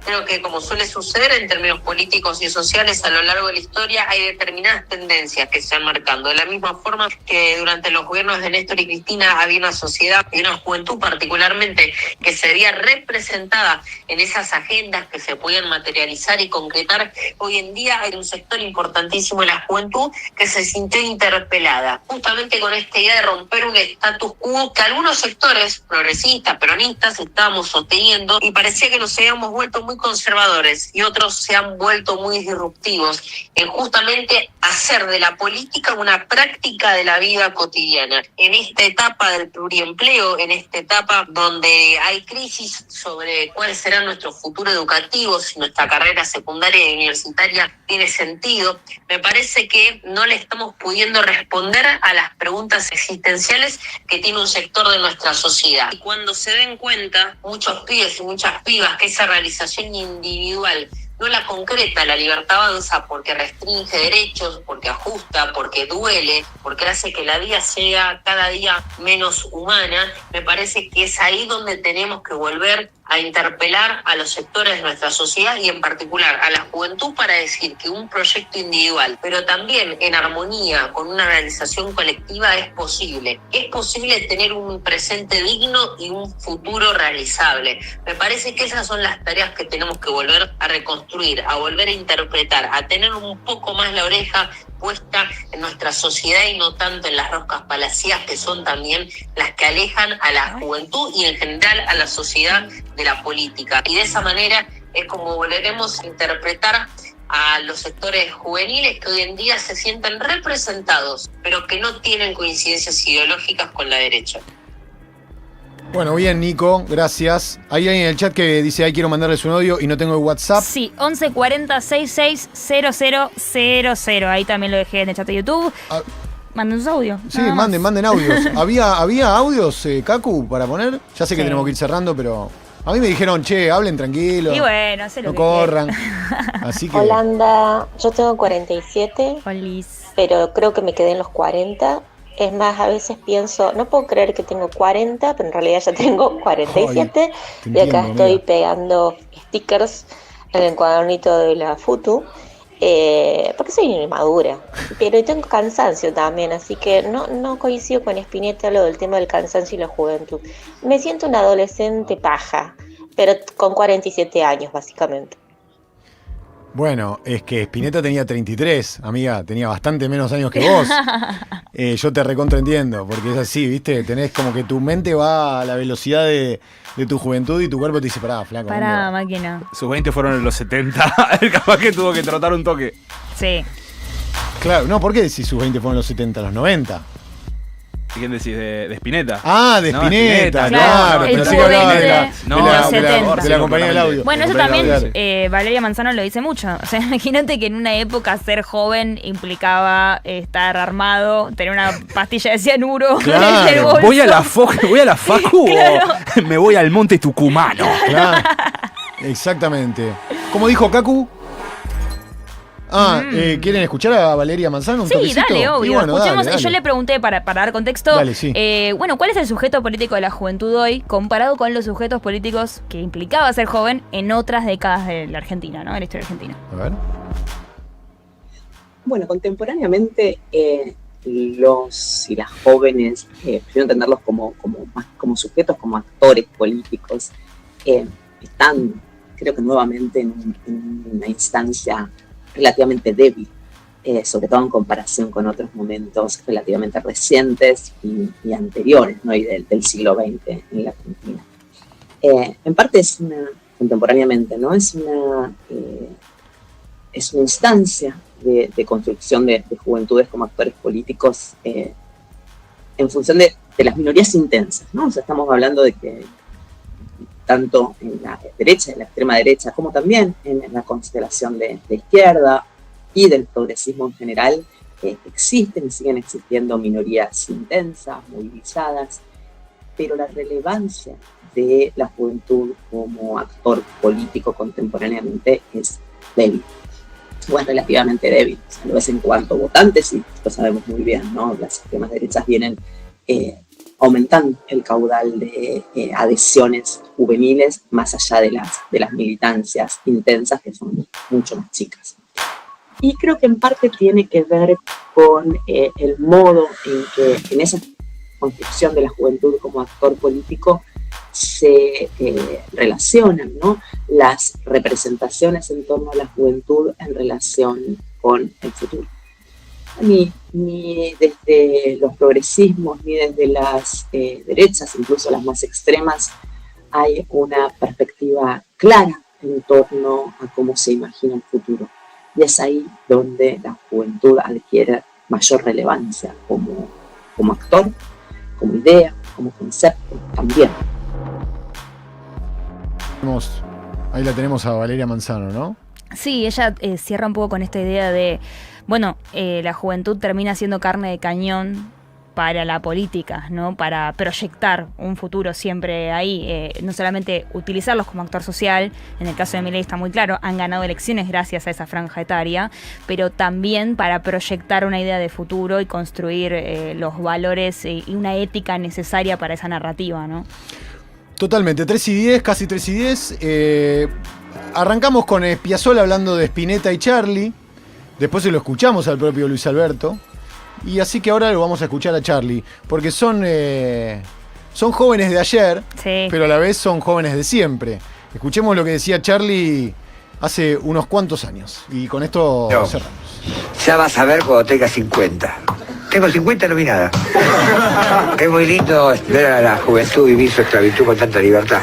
Speaker 13: Creo que, como suele suceder en términos políticos y sociales a lo largo de la historia, hay determinadas tendencias que se van marcando. De la misma forma que durante los gobiernos de Néstor y Cristina había una sociedad y una juventud particularmente que se veía representada en esas agendas que se podían materializar y concretar, hoy en día hay un sector importantísimo de la juventud que se sintió interpelada, justamente con esta idea de romper un status quo que algunos sectores progresistas, peronistas, estábamos sosteniendo y parecía que nos habíamos vuelto muy conservadores y otros se han vuelto muy disruptivos en justamente hacer de la política una práctica de la vida cotidiana. En esta etapa del pluriempleo, en esta etapa donde hay crisis sobre cuál será nuestro futuro educativo, si nuestra carrera secundaria y universitaria tiene sentido, me parece que no le estamos pudiendo responder a las preguntas existenciales que tiene un sector de nuestra sociedad. Y cuando se den cuenta, muchos pibes y muchas pibas, que esa realización individual no la concreta, la libertad avanza porque restringe derechos, porque ajusta, porque duele, porque hace que la vida sea cada día menos humana, me parece que es ahí donde tenemos que volver a interpelar a los sectores de nuestra sociedad y en particular a la juventud para decir que un proyecto individual, pero también en armonía con una realización colectiva es posible. Es posible tener un presente digno y un futuro realizable. Me parece que esas son las tareas que tenemos que volver a reconstruir, a volver a interpretar, a tener un poco más la oreja puesta en nuestra sociedad y no tanto en las roscas palacias que son también las que alejan a la juventud y en general a la sociedad de la política. Y de esa manera es como volveremos a interpretar a los sectores juveniles que hoy en día se sienten representados, pero que no tienen coincidencias ideológicas con la derecha.
Speaker 1: Bueno, bien, Nico, gracias. Hay alguien en el chat que dice, quiero mandarles un audio y no tengo el WhatsApp.
Speaker 2: Sí, 1140 660000. Ahí también lo dejé en el chat de YouTube. Manden sus audios.
Speaker 1: Sí, manden audios. ¿Había audios, Kaku, para poner? Ya sé que tenemos que ir cerrando, pero a mí me dijeron, hablen tranquilo.
Speaker 2: Y bueno, sé lo
Speaker 1: no
Speaker 2: que
Speaker 1: corran. Así que...
Speaker 14: Holanda, yo tengo 47, pero creo que me quedé en los 40. Es más, a veces pienso, no puedo creer que tengo 40, pero en realidad ya tengo 47. Y acá estoy pegando stickers en el cuadernito de la Futu, porque soy inmadura. Pero tengo cansancio también, así que no coincido con Spinetta lo del tema del cansancio y la juventud. Me siento una adolescente paja, pero con 47 años, básicamente.
Speaker 1: Bueno, es que Spinetta tenía 33, amiga, tenía bastante menos años que vos. Yo te recontraentiendo, porque es así, ¿viste? Tenés como que tu mente va a la velocidad de tu juventud y tu cuerpo te dice, pará, flaco.
Speaker 2: Pará, máquina.
Speaker 3: Sus 20 fueron en los 70, él capaz que tuvo que trotar un toque.
Speaker 2: Sí.
Speaker 1: Claro, no, ¿por qué decís sus 20 fueron en los 70, los 90?
Speaker 3: ¿Quién decís? ¿De Spinetta?
Speaker 1: Ah, de Spinetta, claro.
Speaker 2: Él
Speaker 1: Pensé
Speaker 2: tuvo
Speaker 1: que hablaba
Speaker 2: 20
Speaker 1: de la compañía del audio.
Speaker 2: Bueno, eso también Valeria Manzano lo dice mucho. O sea, imagínate que en una época ser joven implicaba estar armado, tener una pastilla de cianuro en el bolso.
Speaker 3: ¿Voy a la Facu claro. O me voy al monte tucumano?
Speaker 1: Claro. Exactamente. ¿Cómo dijo Kaku? ¿Quieren escuchar a Valeria Manzano?
Speaker 2: Sí, dale, obvio. Bueno, escuchemos. Dale. Yo le pregunté para dar contexto.
Speaker 1: Dale, sí.
Speaker 2: ¿Cuál es el sujeto político de la juventud hoy comparado con los sujetos políticos que implicaba ser joven en otras décadas de la Argentina, ¿no? En la historia argentina.
Speaker 1: A ver.
Speaker 15: Bueno, contemporáneamente los y las jóvenes, prefiero entenderlos como sujetos, como actores políticos, están, creo que nuevamente en una instancia relativamente débil, sobre todo en comparación con otros momentos relativamente recientes y anteriores, ¿no? Y del siglo XX en la Argentina. En parte contemporáneamente, ¿no? Es una instancia de construcción de juventudes como actores políticos en función de las minorías intensas, ¿no? O sea, estamos hablando de que tanto en la derecha, en la extrema derecha, como también en la constelación de izquierda y del progresismo en general, existen y siguen existiendo minorías intensas, movilizadas, pero la relevancia de la juventud como actor político contemporáneamente es débil, o es relativamente débil. O sea, lo es en cuanto a votantes, y lo sabemos muy bien, ¿no? Las extremas derechas vienen aumentando el caudal de adhesiones juveniles más allá de las militancias intensas, que son mucho más chicas. Y creo que en parte tiene que ver con el modo en que en esa construcción de la juventud como actor político se relacionan, ¿no? Las representaciones en torno a la juventud en relación con el futuro. Ni desde los progresismos, ni desde las derechas, incluso las más extremas, hay una perspectiva clara en torno a cómo se imagina el futuro. Y es ahí donde la juventud adquiere mayor relevancia como actor, como idea, como concepto también.
Speaker 1: Ahí la tenemos a Valeria Manzano, ¿no?
Speaker 2: Sí, ella cierra un poco con esta idea de, la juventud termina siendo carne de cañón para la política, ¿no? Para proyectar un futuro siempre ahí, no solamente utilizarlos como actor social, en el caso de Milei está muy claro, han ganado elecciones gracias a esa franja etaria, pero también para proyectar una idea de futuro y construir los valores y una ética necesaria para esa narrativa, ¿no?
Speaker 1: Totalmente, 3:10, casi 3:10. Arrancamos con Piazzolla hablando de Spinetta y Charlie. Después se lo escuchamos al propio Luis Alberto. Y así que ahora lo vamos a escuchar a Charlie. Porque son jóvenes de ayer, sí, pero a la vez son jóvenes de siempre. Escuchemos lo que decía Charlie hace unos cuantos años. Y con esto cerramos.
Speaker 16: Ya vas a ver cuando tengas 50. Tengo 50, no vi nada. Es muy lindo ver a la juventud vivir su esclavitud con tanta libertad.